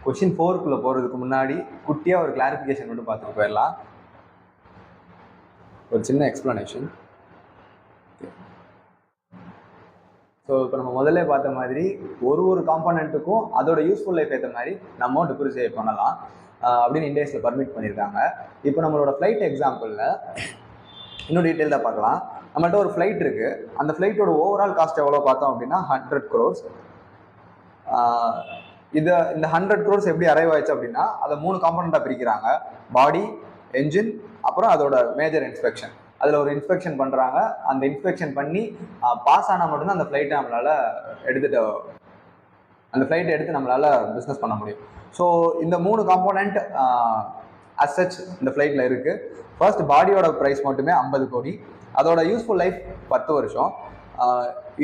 Question 4க்குள்ள போகிறதுக்கு முன்னாடி குட்டியாக ஒரு கிளாரிஃபிகேஷன் மட்டும் பார்த்துட்டு போயிடலாம். ஒரு சின்ன எக்ஸ்பிளனேஷன். ஸோ இப்போ நம்ம முதல்ல பார்த்த மாதிரி ஒரு காம்பனண்ட்டுக்கும் அதோட யூஸ்ஃபுல் லைஃப் ஏற்ற மாதிரி நம்ம டிப்ரிசியேட் பண்ணலாம் அப்படின்னு இண்டேஸில் பர்மிட் பண்ணியிருக்காங்க. இப்போ நம்மளோட ஃப்ளைட் எக்ஸாம்பிளில் இன்னும் டீட்டெயில்டாக பார்க்கலாம். நம்மள்ட்ட ஒரு ஃப்ளைட் இருக்குது. அந்த ஃப்ளைட்டோட ஓவரால் காஸ்ட் எவ்வளோ பார்த்தோம் அப்படின்னா 100 crores. இந்த 100 crores எப்படி அரைவ் ஆயிடுச்சு அப்படின்னா அதை 3 காம்பனண்ட்டாக பிரிக்கிறாங்க. பாடி, என்ஜின், அப்புறம் அதோட மேஜர் இன்ஸ்பெக்ஷன். அதில் ஒரு இன்ஸ்பெக்ஷன் பண்ணுறாங்க. அந்த இன்ஸ்பெக்ஷன் பண்ணி பாஸ் ஆனால் மட்டும்தான் அந்த ஃப்ளைட்டை நம்மளால் எடுத்து நம்மளால் பிஸ்னஸ் பண்ண முடியும். ஸோ இந்த 3 காம்போனண்ட் அஸ் சச் இந்த ஃப்ளைட்டில் இருக்குது. ஃபர்ஸ்ட் பாடியோட ப்ரைஸ் மட்டுமே 50 கோடி. அதோட யூஸ்ஃபுல் லைஃப் 10 வருஷம்.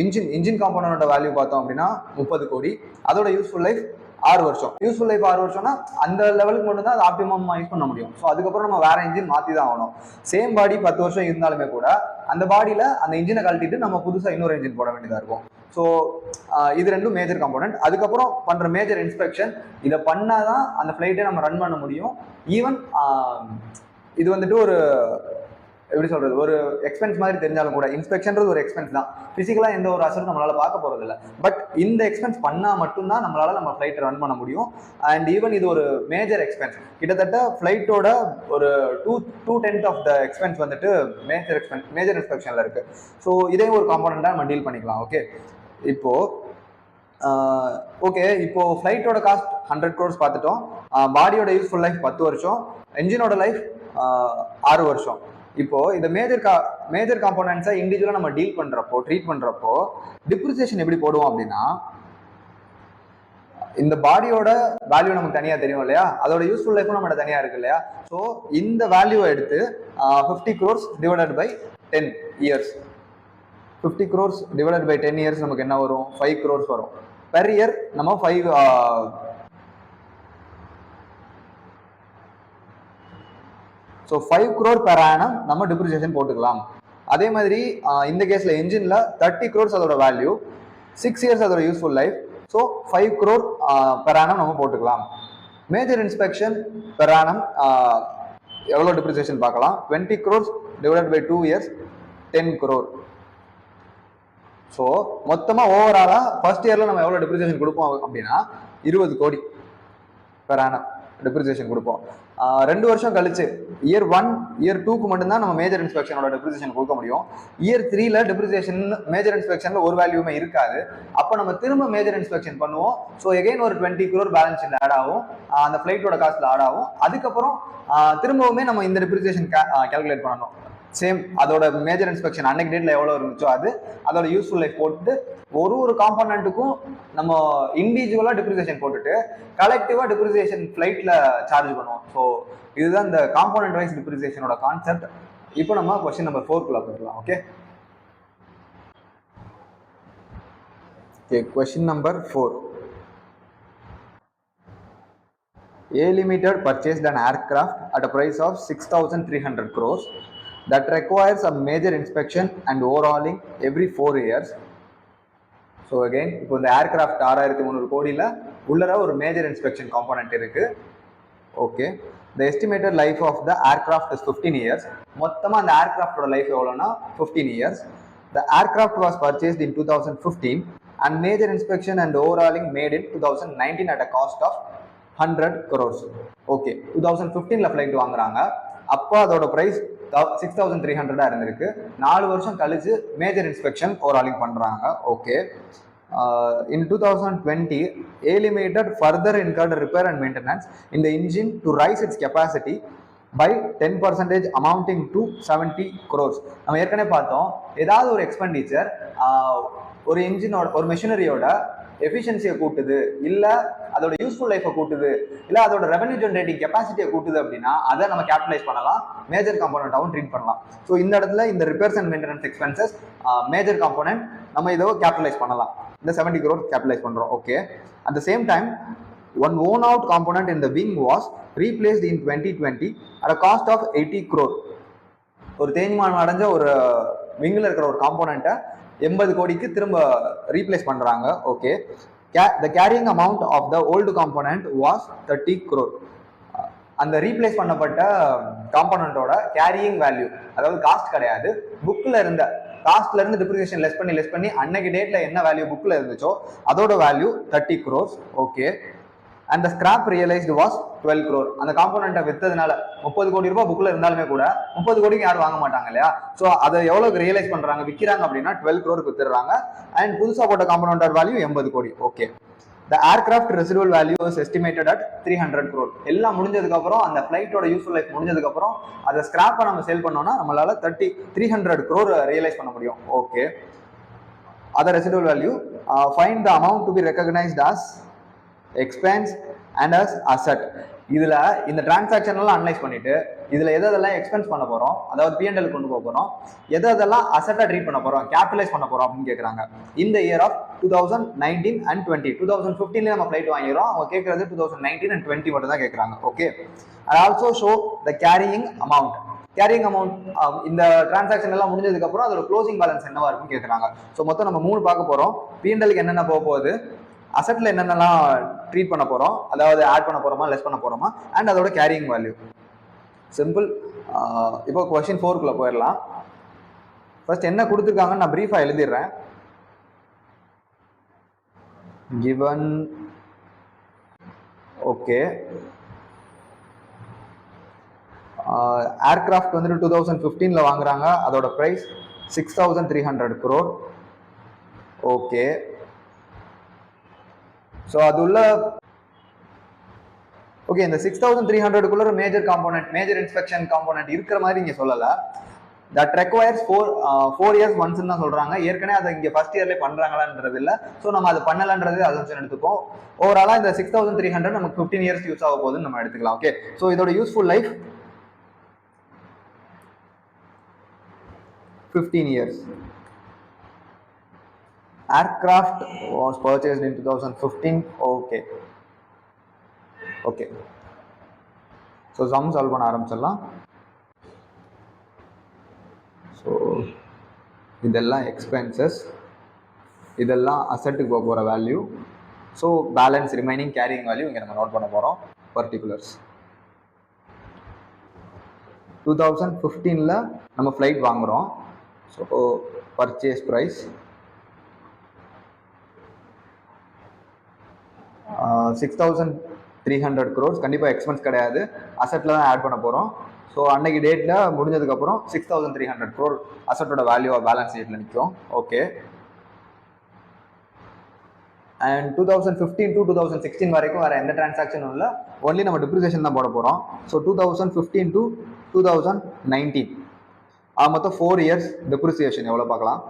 இன்ஜின் காம்போனண்டோட வேல்யூ பார்த்தோம் அப்படின்னா 30 கோடி. அதோட யூஸ்ஃபுல் லைஃப் 6 வருஷம். யூஸ்ஃபுல் லைஃப் 6 வருஷம்னா அந்த லெவலுக்கு மட்டும் தான் அது ஆப்டிமமாக யூஸ் பண்ண முடியும். ஸோ அதுக்கப்புறம் நம்ம வேற இன்ஜின் மாற்றி தான் ஆகணும். சேம் பாடி 10 வருஷம் இருந்தாலுமே கூட அந்த பாடியில் அந்த இன்ஜினை கழட்டிட்டு நம்ம புதுசாக இன்னொரு இன்ஜின் போட வேண்டியதாக இருக்கும். ஸோ இது ரெண்டும் மேஜர் காம்போனண்ட். அதுக்கப்புறம் பண்ணுற மேஜர் இன்ஸ்பெக்ஷன், இதை பண்ணாதான் அந்த ஃப்ளைட்டை நம்ம ரன் பண்ண முடியும். ஈவன் இது வந்துட்டு ஒரு எப்படி சொல்றது, ஒரு எக்ஸ்பென்ஸ் மாதிரி தெரிஞ்சாலும் கூட இன்ஸ்பெக்ஷன்றது ஒரு எக்ஸ்பென்ஸ் தான். பிசிக்கலாக எந்த ஒரு அசரும் நம்மளால பார்க்க போறது இல்லை. பட் இந்த எக்ஸ்பென்ஸ் பண்ணால் மட்டும்தான் நம்மளால நம்ம ஃப்ளைட்டை ரன் பண்ண முடியும். அண்ட் ஈவன் இது ஒரு மேஜர் எக்ஸ்பென்ஸ். கிட்டத்தட்ட ஃப்ளைட்டோட ஒரு 2/10 ஆஃப் த எக்ஸ்பென்ஸ் வந்துட்டு மேஜர் இன்ஸ்பெக்ஷன்ல இருக்கு. ஸோ இதையும் ஒரு காம்போனண்டா நம்ம டீல் பண்ணிக்கலாம். இப்போ ஃப்ளைட்டோட காஸ்ட் 100 crores பார்த்துட்டோம். பாடியோட யூஸ்ஃபுல் லைஃப் 10 வருஷம். என்ஜினோட லைஃப் 6 வருஷம். இப்போ இந்த மேஜர் காம்போனன்ட்ஸை இண்டிவிஜுவலா நம்ம ட்ரீட் பண்றப்போ டிப்ரிசியேஷன் எப்படி போடுவோம் அப்படின்னா, இந்த பாடியோட வேல்யூ நமக்கு தனியா தெரியும் இல்லையா, அதோட யூஸ்ஃபுல் லைஃபும் நம்ம தனியா இருக்கு இல்லையா. ஸோ இந்த வேல்யூவை எடுத்து 50 crores divided by 10 years. 50 crores divided by 10 years நமக்கு என்ன வரும்? 5 crores வரும். பெர் இயர் நம்ம 5 crore per annum நம்ம டிப்ரிசியேஷன் போட்டுக்கலாம். அதே மாதிரி இந்த கேஸ்ல என்ஜின்ல 30 crores அதோட வேல்யூ, 6 years அதோட useful life. So 5 crore per annum நம்ம போட்டுக்கலாம். மேஜர் இன்ஸ்பெக்ஷன் per annum எவ்வளோ டிப்ரிசியேஷன் பார்க்கலாம். 20 crores divided by 2 years 10 crore. So மொத்தமா ஓவராலா ஃபர்ஸ்ட் இயர்ல நம்ம எவ்வளோ டிப்ரிசியேஷன் கொடுப்போம் அப்படின்னா 20 கோடி per annum டிப்ரிசியேஷன் கொடுப்போம். 2 வருஷம் கழிச்சு இயர் 1 இயர் 2க்கு மட்டும்தான் நம்ம மேஜர் இன்ஸ்பெக்ஷனோட டிப்ரிசியேஷன் கொடுக்க முடியும். இயர் 3ல டிப்ரிசியேஷன் மேஜர் இன்ஸ்பெக்ஷன்ல ஒரு வேல்யூமே இருக்காது. அப்போ நம்ம திரும்ப மேஜர் இன்ஸ்பெக்ஷன் பண்ணுவோம். ஸோ எகைன் ஒரு 20 crore பேலன்ஸ் ஷீட்ல ஆட் ஆகும், அந்த ஃபிளைட்டோட காஸ்ட்ல ஆட் ஆகும். அதுக்கப்புறம் திரும்பவுமே நம்ம இந்த டிப்ரிசியேஷன் கால்குலேட் பண்ணணும். சேம் அதோட மேஜர் இன்ஸ்பெக்ஷன் அன்னைக்கு டேட்ல எவ்வளோ இருந்துச்சோ அதோட யூஸ்ஃபுல் லைஃப் போட்டுட்டு ஒரு காம்போனண்ட்டுக்கும் நம்ம இண்டிவிஜுவலா டிப்ரிசியேஷன் போட்டுட்டு கலெக்டிவா டிப்ரிசியேஷன் ஃபிளைட்ல சார்ஜ் பண்ணுவோம். ஸோ இதுதான் இந்த காம்போனண்ட் வைஸ் டிப்ரிசியேஷனோட கான்செப்ட். இப்போ நம்ம கொஸ்டின் நம்பர் 4க்குள்ள போயிடலாம். Okay, question number 4. A Limited purchased an aircraft at a price of 6,300 crores that requires a major inspection and overhauling every 4 years. So again, இப்போ இந்த aircraft 6,300 கோடியில் உள்ளர ஒரு major inspection component இருக்கு. Okay, the estimated life of the aircraft is 15 years. மொத்தமா அந்த ஏர்கிராஃப்டோட life எவ்வளோனா 15 years. The aircraft was purchased in 2015 and major inspection and overhauling made in 2019 at a cost of 100 crores. Okay, 2015ல flight வாங்குறாங்க. அப்போ அதோட price 6,300 இருந்திருக்கு. 4 வருஷம் கழிச்சு மேஜர் இன்ஸ்பெக்ஷன் ஓவராலிங் பண்றாங்க. Okay, in 2020 A Limited further incurred repair and maintenance in the engine to raise its capacity by 10% amounting to 70 crores. நம்ம ஏற்கனவே பார்த்தோம், ஏதாவது ஒரு எக்ஸ்பெண்டிச்சர் ஒரு இன்ஜினோட ஒரு மெஷினரியோட எஃபிஷியன்சியை கூட்டுது, இல்ல அதோட யூஸ்ஃபுல் லைஃபை கூட்டுது, இல்ல அதோட ரெவன்யூ ஜெனரேட்டிங் கெப்பாசிட்டியை கூட்டுது அப்படின்னா அதை நம்ம கேபிட்டலைஸ் பண்ணலாம், மேஜர் காம்போனண்டாகவும் ட்ரீட் பண்ணலாம். ஸோ இந்த இடத்துல இந்த repairs and maintenance expenses major component நம்ம இதோ கேபிட்டலைஸ் பண்ணலாம். இந்த 70 crores கேபிட்டலைஸ் பண்றோம். Okay, at the same time one worn out component in the wing was replaced in 2020 at a cost of 80 crore. ஒரு தேய்மானம் அடைஞ்ச ஒரு விங்கில் இருக்கிற ஒரு காம்போனண்ட்டை 80 கோடிக்கு திரும்ப ரீப்ளேஸ் பண்றாங்க. Okay, The carrying amount of the old component was 30 crore. அந்த ரீப்ளேஸ் பண்ணப்பட்ட காம்பனண்டோட கேரியிங் வேல்யூ, அதாவது காஸ்ட் கிடையாது, புக்ல இருந்த காஸ்ட்ல இருந்து டிப்ரிசியேஷன் லெஸ் பண்ணி அன்னைக்கு டேட்ல என்ன வேல்யூ புக்ல இருந்துச்சோ அதோட value 30 crores. Okay. And the scrap realised was 12 crore. அந்த காம்போனண்ட்டை வித்ததுனால 30 கோடி ரூபாய் புக்ல இருந்தாலுமே கூட 30 கோடிக்கு யாரும் வாங்க மாட்டாங்க இல்லையா? ஸோ அதை எவ்வளவுக்கு ரியலைஸ் பண்றாங்க, விற்கிறாங்க அப்படின்னா 12 crore வித்துடுறாங்க. அண்ட் புதுசா போட்ட காம்போனண்டோட வேல்யூ 80 கோடி. Okay. The aircraft residual value is estimated at 300 crore. எல்லாம் முடிஞ்சதுக்கு அப்புறம் அந்த ஃபிளைட்டோட யூஸ்ஃபுல் லைஃப் முடிஞ்சதுக்கு அப்புறம் அதை ஸ்கிராப்பை நம்ம சேல் பண்ணோம்னா நம்மளால 300 crore ரியலைஸ் பண்ண முடியும். Okay. Other residual value, find the amount to be recognized as expense and as asset. இதுல இந்த டிரான்சாக்ஷன் எல்லாம் அனலைஸ் பண்ணிட்டு இதுல எதெல்லாம் எக்ஸ்பென்ஸ் பண்ண போறோம், அதாவது P&L கொண்டு போக போறோம், எதெல்லாம் அசெட்டா ட்ரீட் பண்ண போறோம், கேபிட்டலைஸ் பண்ண போறோம் அப்படின்னு கேக்குறாங்க. இந்த இயர் ஆஃப் 2019 and 20. 2015 நம்ம ஃபிளைட் வாங்கிடுறோம், அவங்க கேட்கறது 2019 and 20 மட்டும் தான் கேட்கறாங்க. Okay. And also show the carrying amount. Carrying amount இந்த டிரான்சாக்ஷன் எல்லாம் முடிஞ்சதுக்கு அப்புறம் அதோட க்ளோசிங் பேலன்ஸ் என்னவா இருக்குன்னு கேட்கறாங்க. ஸோ மொத்தம் நம்ம 3 பார்க்க போறோம். P&Lக்கு என்னென்ன போக போகுது, அசெட்ல என்னென்னலாம் ட்ரீட் பண்ண போறோம், அதாவது ஆட் பண்ண போறோமா லெஸ் பண்ண போறோமா, அண்ட் அதோட கேரியிங் வேல்யூ. சிம்பிள். இப்போ கொஸ்டின் 4க்குள்ள போயிடலாம். ஃபர்ஸ்ட் என்ன கொடுத்துருக்காங்கன்னு நான் பிரீஃபா எழுதிடுறேன். given, ஓகே, ஏர்கிராஃப்ட் வந்துட்டு 2015ல வாங்குறாங்க, அதோட பிரைஸ் 6300 crore. ஓகே. ஸோ அது உள்ள ஓகே, இந்த 6300 major component, major inspection component இருக்கிற மாதிரி இங்க சொல்லல. தட் ரெக்வயர்ஸ் 4 years ஒன்ஸ் தான் சொல்றாங்க. ஏற்கனவே அதை இங்க ஃபர்ஸ்ட் இயர்ல பண்றாங்களான்றது இல்ல. ஸோ நம்ம அது பண்ணலன்றது அசம்ஷன் எடுத்துப்போம். ஓவராலா இந்த 6300 நமக்கு 15 years யூஸ் ஆக போகுதுன்னு நம்ம எடுத்துக்கலாம். ஓகே. ஸோ இதோட useful life 15 years. Aircraft was purchased in 2015. Okay. Okay. So sum solve பண்ண ஆரம்பிச்சிடலாம். ஸோ இதெல்லாம் எக்ஸ்பென்சஸ், இதெல்லாம் அசட்டுக்கு போக போகிற value. So balance remaining carrying value இங்கே நம்ம நோட் பண்ண போகிறோம். பர்டிகுலர்ஸ் 2015ல் நம்ம ஃப்ளைட் வாங்குகிறோம். So purchase price 6300 crores. கண்டிப்பாக எக்ஸ்பென்ஸ் கிடையாது, அசட்டில் தான் ஆட் பண்ண போகிறோம். ஸோ அன்னைக்கு டேட்டில் முடிஞ்சதுக்கப்புறம் 6300 crore அசட்டோட வேல்யூ பேலன்ஸ் ஷீட்டில் நிற்கும். ஓகே. அண்ட் 2015 to 2016 வரைக்கும் வேறு எந்த டிரான்சாக்ஷனும் இல்லை, ஒன்லி நம்ம டிப்ரிசியேஷன் தான் போட போகிறோம். ஸோ 2015 to 2019 மொத்தம் 4 years டிப்ரிசியேஷன் எவ்வளோ பார்க்கலாம்.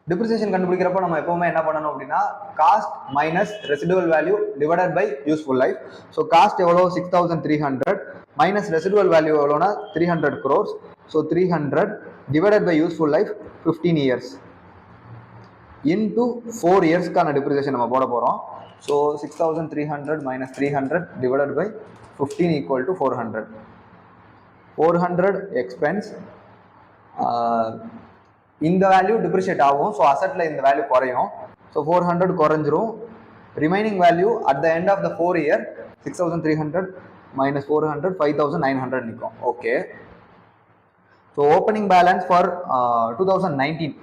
டிப்ரிசியேஷன் கண்டுபிடிக்கிறப்ப நம்ம எப்பவுமே என்ன பண்ணணும் அப்படின்னா cost minus residual value divided by useful life. So cost எவ்வளோ 6300 மைனஸ் ரெசிடுவல் வேல்யூ எவ்வளோனா 300 crores. So 300 divided by useful life 15 years into 4 yearsக்கான டிப்ரிசியேஷன் நம்ம போட போகிறோம். So 6300 minus 300 divided by 15 equal to 400. 400 expense, இந்த வேல்யூ டிப்ரிஷியேட் ஆகும். So அசட்டில் இந்த வேல்யூ குறையும். ஸோ 400 குறைஞ்சிரும். Remaining value at the end of the 4 year 6300 minus 400 5900 நிற்கும். Okay. So opening balance for 2019,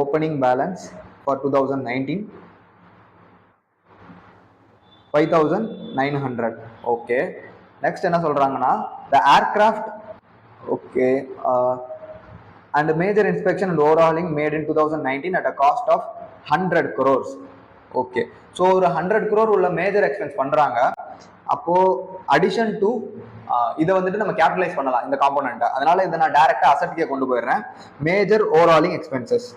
opening balance for 2019 5900. Okay. Next என்ன சொல்றாங்கன்னா த aircraft okay and major inspection and overhauling made in 2019 at a cost of 100 crores. Okay. So ஒரு 100 crore உள்ள major expense பண்றாங்க. அப்போ addition to இதை வந்துட்டு நம்ம capitalise பண்ணலாம் இந்த காம்போனண்ட்டை. அதனால இதை நான் டைரக்டா அசட்டுக்கே கொண்டு போயிடுறேன். Major overhauling expenses,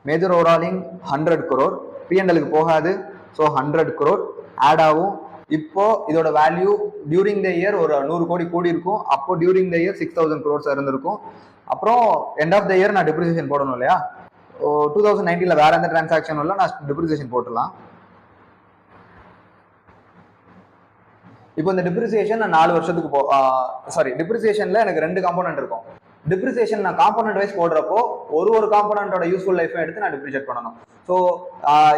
major overhauling 100 crore P&Lக்கு போகாது. ஸோ 100 crore ஆட் ஆகும். இப்போ இதோட வேல்யூ டியூரிங் த இயர் ஒரு 100 கோடி கூடி இருக்கும். அப்போ டியூரிங் த இயர் 6000 crores இருந்திருக்கும். அப்புறம் எண்ட் ஆஃப் த இயர் நான் டிப்ரிசியேஷன் போடணும் இல்லையா? 2019ல வேற எந்த டிரான்சாக்ஷனும் இல்லை, நான் டிப்ரிசியேஷன் போட்டுடலாம். இப்போ இந்த டிப்ரிசியேஷன் நான் 4 வருஷத்துக்கு டிப்ரிசியேஷன்ல எனக்கு 2 காம்போனன்ட் இருக்கும். டிப்ரிசியேஷன் நான் காம்போனன்ட் வைஸ் போடுறப்போ ஒரு காம்போனன்ட்டோட யூஸ்ஃபுல் லைஃபை எடுத்து நான் டிப்ரிஷியேட் பண்ணணும். ஸோ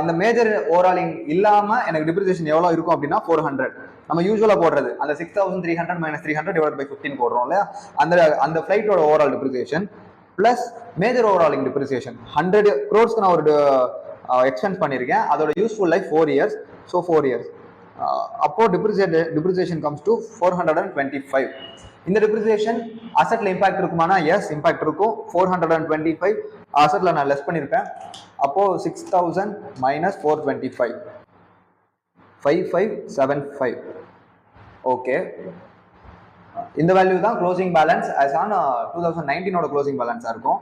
இந்த மேஜர் ஓவராலிங் இல்லாம எனக்கு டிப்ரிசியேஷன் எவ்வளவு இருக்கும் அப்படின்னா 400. நம்ம யூஸ்வலா போடுறது அந்த 6300 - 300 டிவைட் பை 15 போடுறோம் இல்லையா, அந்த ஃபிளைட்டோட overall depreciation plus major overhauling depreciation 100 crores நான் ஒரு எக்ஸ்பென்ஸ் பண்ணியிருக்கேன். அதோட useful life 4 years. So 4 years அப்போ டிப்ரிசியேஷன் கம்ஸ் டு 425. இந்த டிப்ரிசியேஷன் அசெட்ல இம்பாக்ட் இருக்குமானா எஸ், இம்பாக்ட் இருக்கும். 425 அசெட்ல நான் லெஸ் பண்ணிருப்பேன். அப்போ 6000 - 425 5575. ஓகே, இந்த வேல்யூ தான் closing balance as on 2019 closing பேலன்ஸா இருக்கும்.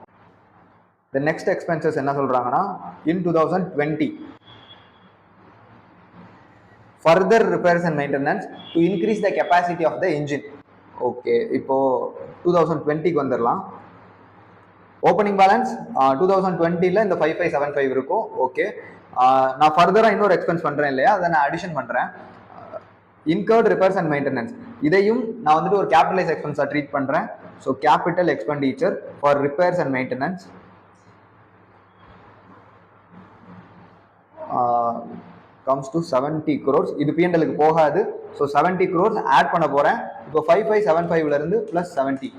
the next expenses என்ன சொல்றாங்கன்னா in 2020 further repairs and maintenance to increase the capacity of the engine. Okay, இப்போ 2020க்கு வந்துடலாம். ஓப்பனிங் பேலன்ஸ் 2020ல இந்த 5575 இருக்கும். ஓகே, நான் ஃபர்தரா இன்னொரு எக்ஸ்பென்ஸ் பண்றேன் இல்லையா, அதை நான் அடிஷன் பண்றேன். இன்கர்ட் ரிப்பேர்ஸ் அண்ட் மெயின்டெனன்ஸ், இதையும் நான் வந்துட்டு ஒரு கேபிட்டலைஸ் எக்ஸ்பென்ஸா ட்ரீட் பண்றேன். So capital expenditure for repairs and maintenance comes to 70 crores. இது P&Lக்கு போகாது. ஸோ 70 crores ஆட் பண்ண போறேன். இப்போ 5575ல இருந்து பிளஸ் 70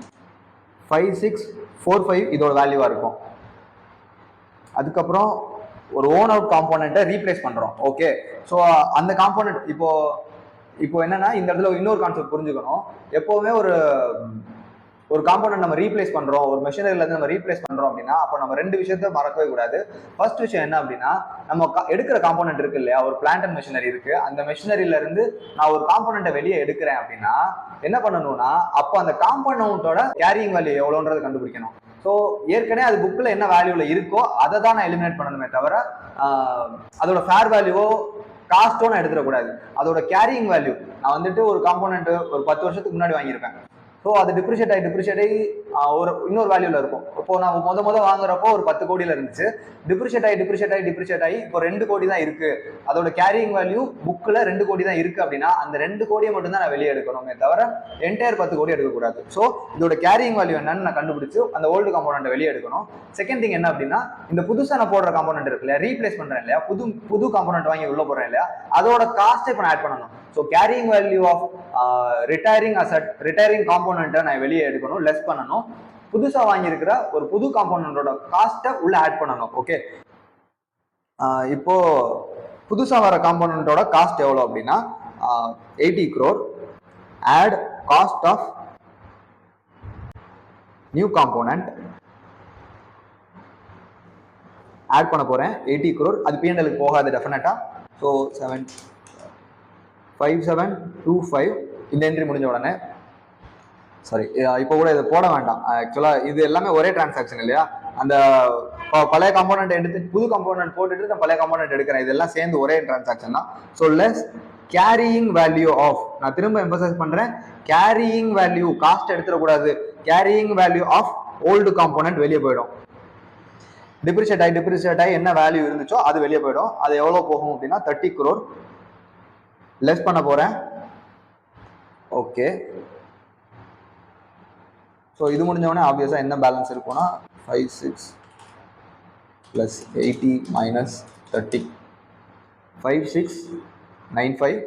5645 இதோட வேல்யூவா இருக்கும். அதுக்கப்புறம் ஒரு ஓன் அவுட் காம்போனன்ட்டை ரீப்ளேஸ் பண்றோம். ஓகே, ஸோ அந்த காம்போனன்ட் இப்போ என்னன்னா இந்த இடத்துல இன்னொரு கான்செப்ட் புரிஞ்சுக்கணும். எப்பவுமே ஒரு காம்போனன்ட் நம்ம ரீப்ளேஸ் பண்றோம், ஒரு மெஷினரியில இருந்து நம்ம ரீப்ளேஸ் பண்றோம் அப்படின்னா அப்போ நம்ம 2 விஷயத்த மறக்கவே கூடாது. ஃபர்ஸ்ட் விஷயம் என்ன அப்படின்னா, நம்ம எடுக்கிற காம்போனன்ட் இருக்கு இல்லையா, ஒரு பிளான்ட் அண்ட் மெஷினரி இருக்கு. அந்த மெஷினரியில இருந்து நான் ஒரு காம்போனன்ட்டை வெளியே எடுக்கிறேன் அப்படின்னா என்ன பண்ணணும்னா, அப்போ அந்த காம்போனன்ட்டோட கேரியிங் வேல்யூ எவ்வளோன்றது கண்டுபிடிக்கணும். ஸோ ஏற்கனவே அது புக்கில் என்ன வேல்யூல இருக்கோ அதை தான் நான் எலிமினேட் பண்ணணுமே தவிர அதோட ஃபேர் வேல்யூவோ காஸ்ட்டோ நான் எடுத்துடக்கூடாது. அதோட கேரியிங் வேல்யூ நான் வந்துட்டு ஒரு காம்போனன்ட் ஒரு 10 வருஷத்துக்கு முன்னாடி வாங்கியிருப்பேன். ஸோ அது டிப்ரிஷியேட் ஆகி ஒரு இன்னொரு வேல்யூல இருக்கும். இப்போ நான் முத வாங்குறப்போ ஒரு 10 கோடியில இருந்துச்சு. டிப்ரிஷியேட் ஆகி இப்போ 2 கோடி தான் இருக்கு. அதோட கேரியிங் வேல்யூ புக்ல 2 கோடி தான் இருக்கு அப்படின்னா அந்த 2 கோடியை மட்டும் தான் நான் வெளியே எடுக்கணுமே தவிர என்டையர் 10 கோடி எடுக்கக்கூடாது. ஸோ இதோட கேரியிங் வேல்யூ என்னன்னு நான் கண்டுபிடிச்சு அந்த ஓல்டு காம்போனன்ட் வெளியே எடுக்கணும். செகண்ட் திங் என்ன அப்படின்னா, இந்த புதுசா நான் போடுற காம்போனன்ட் இருக்கு இல்லையா, ரீப்ளேஸ் பண்றேன் இல்லையா, புது காம்போனன்ட் வாங்கி உள்ள போடுறேன் இல்லையா, அதோட காஸ்ட் இப்போ நான் ஆட் பண்ணணும். So carrying value of retiring காம்போனன்ட்டை நான் வெளியே எடுக்கணும், லெஸ் பண்ணணும். புதுசா வாங்கியிருக்கிற ஒரு புது காம்போனன்ட்டோட காஸ்ட்டை உள்ள ஆட் பண்ணணும். ஓகே, இப்போ புதுசா வர காம்போனன்ட்டோட காஸ்ட் எவ்வளோ அப்படின்னா 80 crore add cost of new component add பண்ண போறேன் 80 crore. அது P&Lக்கு போகாது டெஃபினட்டா. ஸோ 5725 இந்த என்ட்ரி முடிஞ்ச உடனே சாரி, இப்போ கூட இதை போட வேண்டாம். ஆக்சுவலா இது எல்லாமே ஒரே டிரான்சாக்ஷன் இல்லையா, அந்த பழைய காம்போனன்ட் எடுத்து புது காம்போனன்ட் போட்டுட்டு நான் பழைய காம்போனன்ட் எடுக்கிறேன், இதெல்லாம் சேர்ந்து ஒரே டிரான்சாக்ஷன் தான். So less carrying value of, நான் திரும்ப எம்பசைஸ் பண்றேன், கேரியிங் வேல்யூ, காஸ்ட் எடுத்துடக்கூடாது, carrying value of old component வெளியே போயிடும். டிப்ரிஷியேட் ஆகி என்ன வேல்யூ இருந்துச்சோ அது வெளியே போயிடும். அது எவ்வளோ போகும் அப்படின்னா 30 crore லெஸ் பண்ண போறேன். ஓகே, ஸோ இது முடிஞ்சவொடனே ஆப்வியஸா என்ன பேலன்ஸ் இருக்கும்னா 56 + 80 - 30 5695.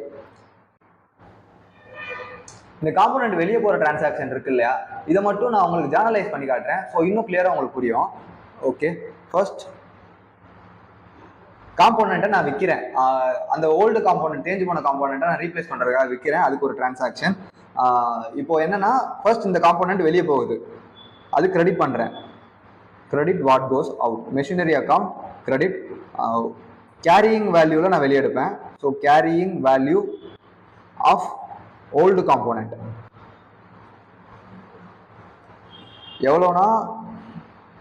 இந்த காம்போனன்ட் வெளியே போற டிரான்சாக்ஷன் இருக்கு இல்லையா, இதை மட்டும் நான் உங்களுக்கு ஜேர்னலைஸ் பண்ணி காட்டுறேன். ஸோ இன்னும் கிளியரா உங்களுக்கு புரியும். ஓகே, ஃபர்ஸ்ட் காம்போனன்ட்டை நான் விற்கிறேன். அந்த ஓல்டு காம்போனன்ட், தேஞ்சு போன காம்போனன்ட்டை நான் ரீப்ளேஸ் பண்றதுக்காக விற்கிறேன். அதுக்கு ஒரு டிரான்சாக்ஷன். இப்போ என்னன்னா, ஃபர்ஸ்ட் இந்த காம்போனன்ட் வெளியே போகுது, அது கிரெடிட் பண்றேன். Credit what goes out, machinery account credit. Carrying வேல்யூல நான் வெளியே எடுப்பேன். So carrying value of old component எவ்வளோனா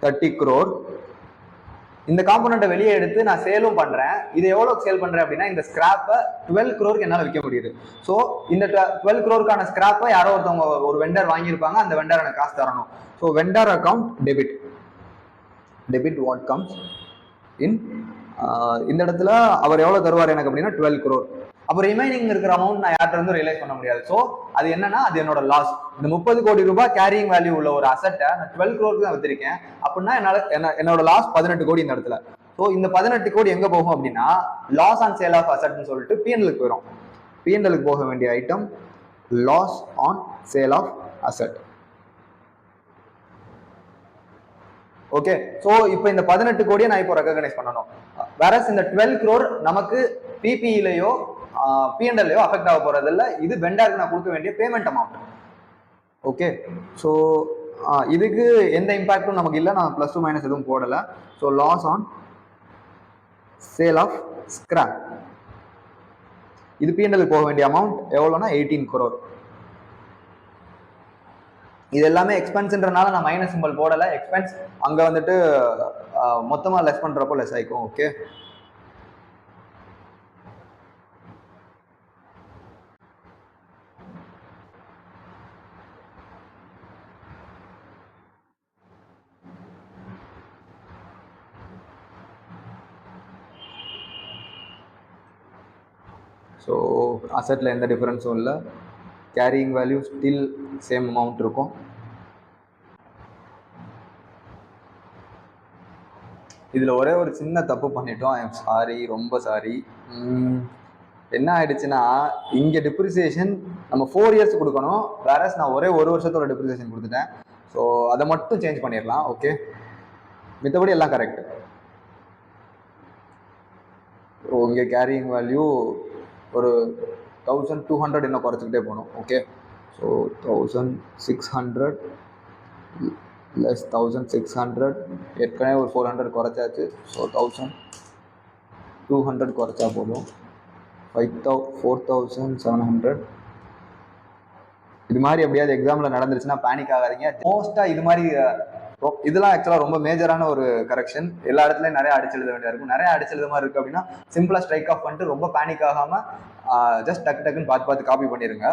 30 crore. இந்த காம்போனன்ட்டை வெளியே எடுத்து நான் சேலும் பண்றேன். இது எவ்வளவு சேல் பண்றேன் அப்படின்னா, இந்த ஸ்கிராப்பை 12 crore என்னால விற்க முடியுது. ஸோ இந்த 12 crore ஸ்கிராப்பை யாரோ ஒருத்தவங்க ஒரு வெண்டர் வாங்கியிருப்பாங்க, அந்த வெண்டர் எனக்கு காசு தரணும். So vendor account debit what comes in, இந்த இடத்துல அவர் எவ்வளவு தருவார் எனக்கு அப்படின்னா 12 crore. அப்போ ரிமைனிங் இருக்கிற அமௌண்ட் நான் யார்கிட்ட இருந்து ரியலைஸ் பண்ண முடியாது. ஸோ அது என்னன்னா அது என்னோட லாஸ். இந்த 30 கோடி ரூபாய் கேரிங் வேல்யூ உள்ள ஒரு அசட்டை நான் 12 crore தான் வச்சிருக்கேன் அப்படின்னா என்னோட லாஸ் 18 கோடி இந்த இடத்துல. ஸோ இந்த 18 கோடி எங்க போகும் அப்படின்னா லாஸ் ஆன் சேல் ஆஃப் அசட்னு சொல்லிட்டு பிஎன்எலுக்கு போயிடும். பிஎன்எலுக்கு போக வேண்டிய item loss on sale of asset. Okay, so இப்போ இந்த 18 கோடியை நான் இப்போ ரெகக்னைஸ் பண்ணணும். வேற இந்த 12 crore நமக்கு பிபிஇலையோ பிஎன்எல்லையோ அஃபெக்ட் ஆக போறது இல்லை. இது வெண்டாருக்கு நான் கொடுக்க வேண்டிய பேமெண்ட் அமௌண்ட். ஓகே, ஸோ இதுக்கு எந்த இம்பாக்டும் நமக்கு இல்லை. நான் ப்ளஸ் டூ மைனஸ் எதுவும் போடலை. So loss on sale of scrap, இது பிஎன்எலுக்கு போக வேண்டிய அமௌண்ட் எவ்வளோனா 18 crore. இது எல்லாமே எக்ஸ்பென்ஸ்ன்றனால நான் மைனஸ் சிம்பிள் போடலை. எக்ஸ்பென்ஸ் அங்கே வந்துட்டு மொத்தமாக லெஸ் பண்ணுறப்போ லெஸ் ஆகிக்கும். ஓகே, ஸோ அசட்டில் எந்த டிஃப்ரென்ஸும் இல்லை. Carrying value still same amount இருக்கும். இதில் ஒரே ஒரு சின்ன தப்பு பண்ணிட்டோம். ஐ எம் சாரி, ரொம்ப சாரி. என்ன ஆயிடுச்சுன்னா இங்கே டிப்ரிசியேஷன் நம்ம 4 years கொடுக்கணும். வேறஸ் நான் ஒரே 1 வருஷத்தோட டிப்ரிசியேஷன் கொடுத்துட்டேன். ஸோ அதை மட்டும் சேஞ்ச் பண்ணிடலாம். ஓகே, மித்தபடி எல்லாம் கரெக்ட். ஸோ இங்கே கேரியிங் வேல்யூ ஒரு 1200 இன்னும் குறைச்சிக்கிட்டே போகணும். ஓகே, ஸோ 1600 லெஸ் 1600, ஏற்கனவே ஒரு 400 குறைச்சாச்சு. ஸோ 1200 குறைச்சா போதும். 4700. இது மாதிரி எப்படியாவது எக்ஸாமில் நடந்துருச்சுன்னா பேனிக் ஆகாதீங்க. மோஸ்ட்டாக இது மாதிரி இதெல்லாம் ஆக்சுவலாக ரொம்ப மேஜரான ஒரு கரெக்ஷன். எல்லா இடத்துலையும் நிறைய அடிச்செழுத வேண்டியா இருக்கும். நிறைய அடிச்செழுத மாதிரி இருக்குது அப்படின்னா சிம்பிளாக ஸ்ட்ரைக் ஆஃப் பண்ணிட்டு ரொம்ப பேனிக் ஆகாமல் ஜஸ்ட் டக்கு டக்குன்னு பார்த்து காப்பி பண்ணிடுங்க.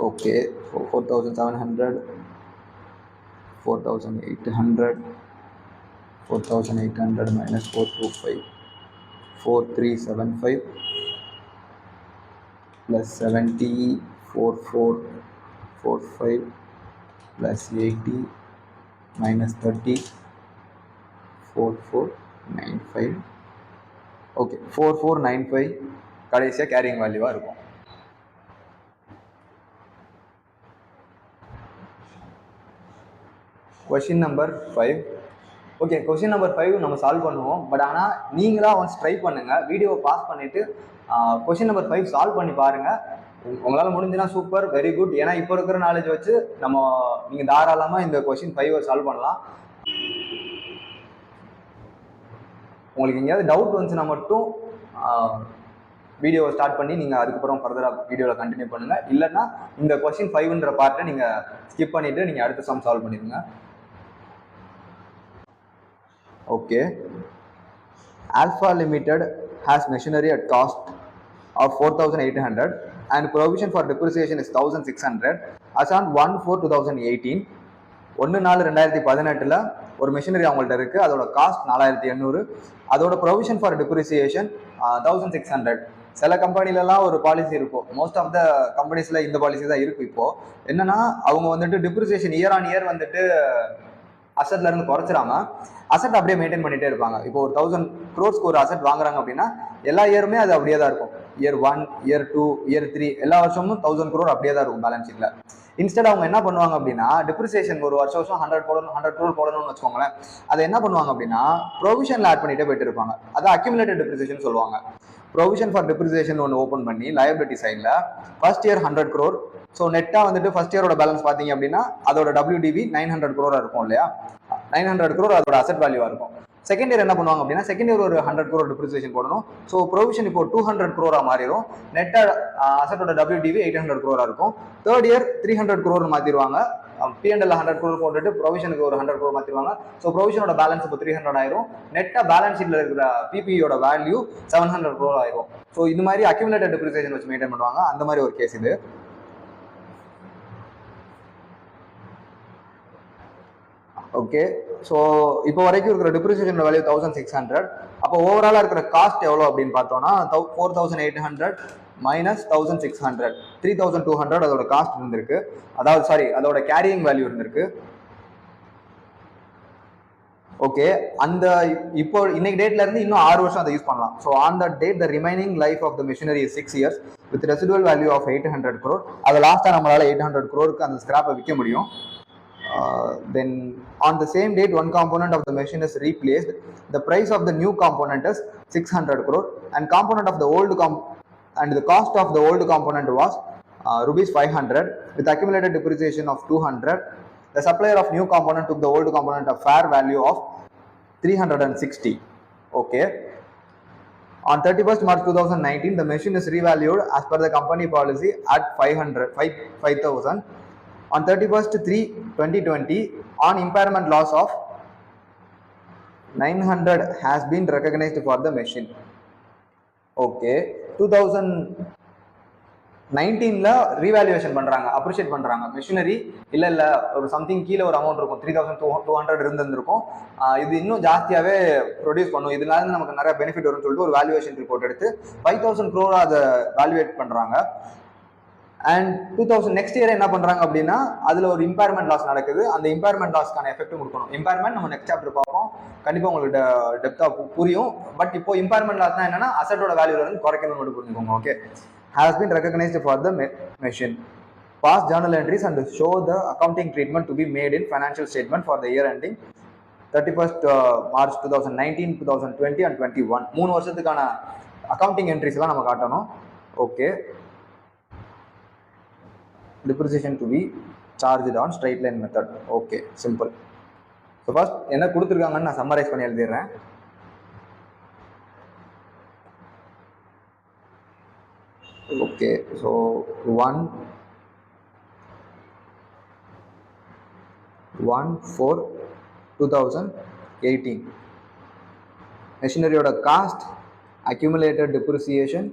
Okay, 4700, 4800, 4800 minus 425, 4375 plus 70, 4445 plus 80 minus 30, 4495. Okay, 4495 கடைசியாக கேரிங் வேல்யூவாக இருக்கும். Question number 5. Okay, question number 5 நம்ம சால்வ் பண்ணுவோம். பட் ஆனால் நீங்களாக ஒன்ஸ் ட்ரை பண்ணுங்கள். வீடியோவை பாஸ் பண்ணிவிட்டு கொஷின் நம்பர் 5 சால்வ் பண்ணி பாருங்கள். உங்களால் முடிஞ்சுன்னா சூப்பர், வெரி குட். ஏன்னா இப்போ இருக்கிற நாலேஜ் வச்சு நீங்கள் தாராளமாக இந்த கொஷின் 5 சால்வ் பண்ணலாம். உங்களுக்கு எங்கேயாவது டவுட் வந்துச்சுன்னா மட்டும் வீடியோவை ஸ்டார்ட் பண்ணி நீங்கள் அதுக்கப்புறம் ஃபர்தராக வீடியோவில் கண்டினியூ பண்ணுங்கள். இல்லைன்னா இந்த கொஷின் 5ன்ற பார்ட்டை நீங்கள் ஸ்கிப் பண்ணிவிட்டு நீங்கள் அடுத்த சம் சால்வ் பண்ணிடுங்க. Okay, Alpha Limited has machinery at cost of 4,800 and provision for depreciation is 1,600 as on 1/4/2018. 1/4/2018 ஒரு மெஷினரி அவங்கள்ட்ட இருக்குது. அதோட காஸ்ட் 4,800. அதோட ப்ரொவிஷன் ஃபார் டிப்ரிசியேஷன் 1,600. சில கம்பெனிலலாம் ஒரு பாலிசி இருக்கும். மோஸ்ட் ஆஃப் த கம்பெனிஸில் இந்த பாலிசி தான் இருக்குது. இப்போது என்னென்னா அவங்க வந்துட்டு டிப்ரிசியேஷன் இயர் ஆன் இயர் வந்துட்டு அசட்ல இருந்து குறைச்சிடாம அசட் அப்படியே மெயின்டைன் பண்ணிட்டே இருப்பாங்க. இப்போ ஒரு 1000 crores ஒரு அசட் வாங்குறாங்க அப்படின்னா எல்லா இயருமே அது அப்படியே தான் இருக்கும். இயர் 1, இயர் 2, இயர் 3 எல்லா வருஷமும் 1000 crore அப்படியே தான் இருக்கும் பேலன்ஸ் ஷீட்ல. இன்ஸ்டெட் அவங்க என்ன பண்ணுவாங்க அப்படின்னா டிப்ரிசியேஷன் ஒரு வருஷம் 100 crore போடணும்னு வச்சுக்கோங்களேன். அதை என்ன பண்ணுவாங்க அப்படின்னா ப்ரொவிஷன்ல ஆட் பண்ணிட்டே போயிட்டு இருப்பாங்க. அதை அக்யூமுலேட்டட் டிப்ரிசியேஷன் சொல்லுவாங்க. ப்ரொவிஷன் ஃபார் டிப்ரிசியேஷன் ஒன்று ஓப்பன் பண்ணி லயபிலிட்டி சைடில் ஃபர்ஸ்ட் இயர் 100 crore. ஸோ நெட்டாக வந்துட்டு ஃபர்ஸ்ட் இயரோட பேலன்ஸ் பார்த்தீங்க அப்படின்னா அதோட WDV 900 crore இருக்கும் இல்லையா. 900 crore அதோட அசட் வேல்யூவாக இருக்கும். செகண்ட் இயர் என்ன பண்ணுவாங்க அப்படின்னா செகண்ட் இயர் ஒரு 100 crore டிப்ரிசியேஷன் போடணும். ஸோ ப்ரொவிஷன் இப்போ 200 crore மாறிடும். நெட்டாக அசட்டோட WDV 800 crore இருக்கும். Third year 300 crore மாற்றிடுவாங்க. P&L 100 crore போட்டுட்டு ப்ரொவிஷனுக்கு ஒரு 100 crore மாற்றிடுவாங்க. ஸோ ப்ரொவிஷனோட பேலன்ஸ் இப்போ 300 ஆயிரும். நெட்டாக பேலன்ஸ் ஷீட்டில் இருக்கிற பிபியோட வேல்யூ 700 crore ஆயிரும். ஸோ இது மாதிரி அக்யூமுலேட்டட் டிப்ரிசியேஷன் வச்சு மெயின்டைன் பண்ணுவாங்க. அந்த மாதிரி ஒரு கேஸ் இது. ஓகே, ஸோ இப்போ வரைக்கும் இருக்கிற டிப்ரிசியேஷன் வேல்யூ 1600. அப்போ ஓவராலாக இருக்கிற காஸ்ட் எவ்வளோ அப்படின்னு பார்த்தோம்னா 4800 மைனஸ் 1600, 3200 அதோட காஸ்ட் இருந்திருக்கு. அதாவது சாரி, அதோட கேரியிங் வேல்யூ இருந்திருக்கு. ஓகே, அந்த இப்போ இன்னைக்கு டேட்ல இருந்து இன்னும் 6 வருஷம் அதை யூஸ் பண்ணலாம். So on that date the remaining life of the machinery is 6 years with residual value of 800 crore. அதை லாஸ்ட்டாக நம்மளால 800 crore அந்த ஸ்கிராப்பை விற்க முடியும். Then on the same date one component of the machine is replaced. The price of the new component is 600 crore and component of the old and the cost of the old component was rupees 500 with accumulated depreciation of 200. The supplier of new component took the old component a fair value of 360. Okay, on 31st March 2019 the machine is revalued as per the company policy at 5,000. On 31st 3/2020 on impairment loss of 900 has been recognized for the machine. Okay, 2019ல revaluation பண்றாங்க, appreciate பண்றாங்க machinery. இல்ல ஒரு something கீழே ஒரு amount இருக்கும், 3200 இருந்திருக்கும். இது இன்னும் ஜாஸ்தியாவே ப்ரொடியூஸ் பண்ணும், இதனால நமக்கு நிறைய பெனிஃபிட் வரும்னு சொல்லிட்டு ஒரு வேல்யூவேஷன் ரிப்போர்ட் எடுத்து 5000 crore அதை வேல்யூவேட் பண்றாங்க. அண்ட் 2000 நெக்ஸ்ட் இயர் என்ன பண்றாங்க அப்படின்னா அதுல ஒரு இம்பேர்மெண்ட் லாஸ் நடக்குது. அந்த இம்பேர்மெண்ட் லாஸ்க்கான எஃபெக்ட்டும் கொடுக்கணும். இம்பேர்மெண்ட் நம்ம நெக்ஸ்ட் சாப்டர் பார்ப்போம், கண்டிப்பா உங்களுக்கு டெப்தா புரியும். பட் இப்போ இம்பேர்மெண்ட் லாஸ்னா என்னன்னா அசட்டோட வேல்யூல இருந்து குறைக்கணும்னு மட்டும் புரிஞ்சுக்கோங்க. Okay, has been recognized for the machine. Pass journal entries and show the accounting treatment to be made in financial statement for the year ending 31st March 2019, 2020 and 21. 3 வருஷத்துக்கான அக்கவுண்டிங் என்ட்ரிஸ் எல்லாம் நம்ம காட்டணும். Okay, depreciation to be charged on straight line method. Okay, simple. So first என்ன கொடுத்துருக்காங்கன்னு நான் summarize பண்ணி எழுதிடுறேன். Okay, so 1/4/2018 மெஷினரியோட cost, accumulated depreciation,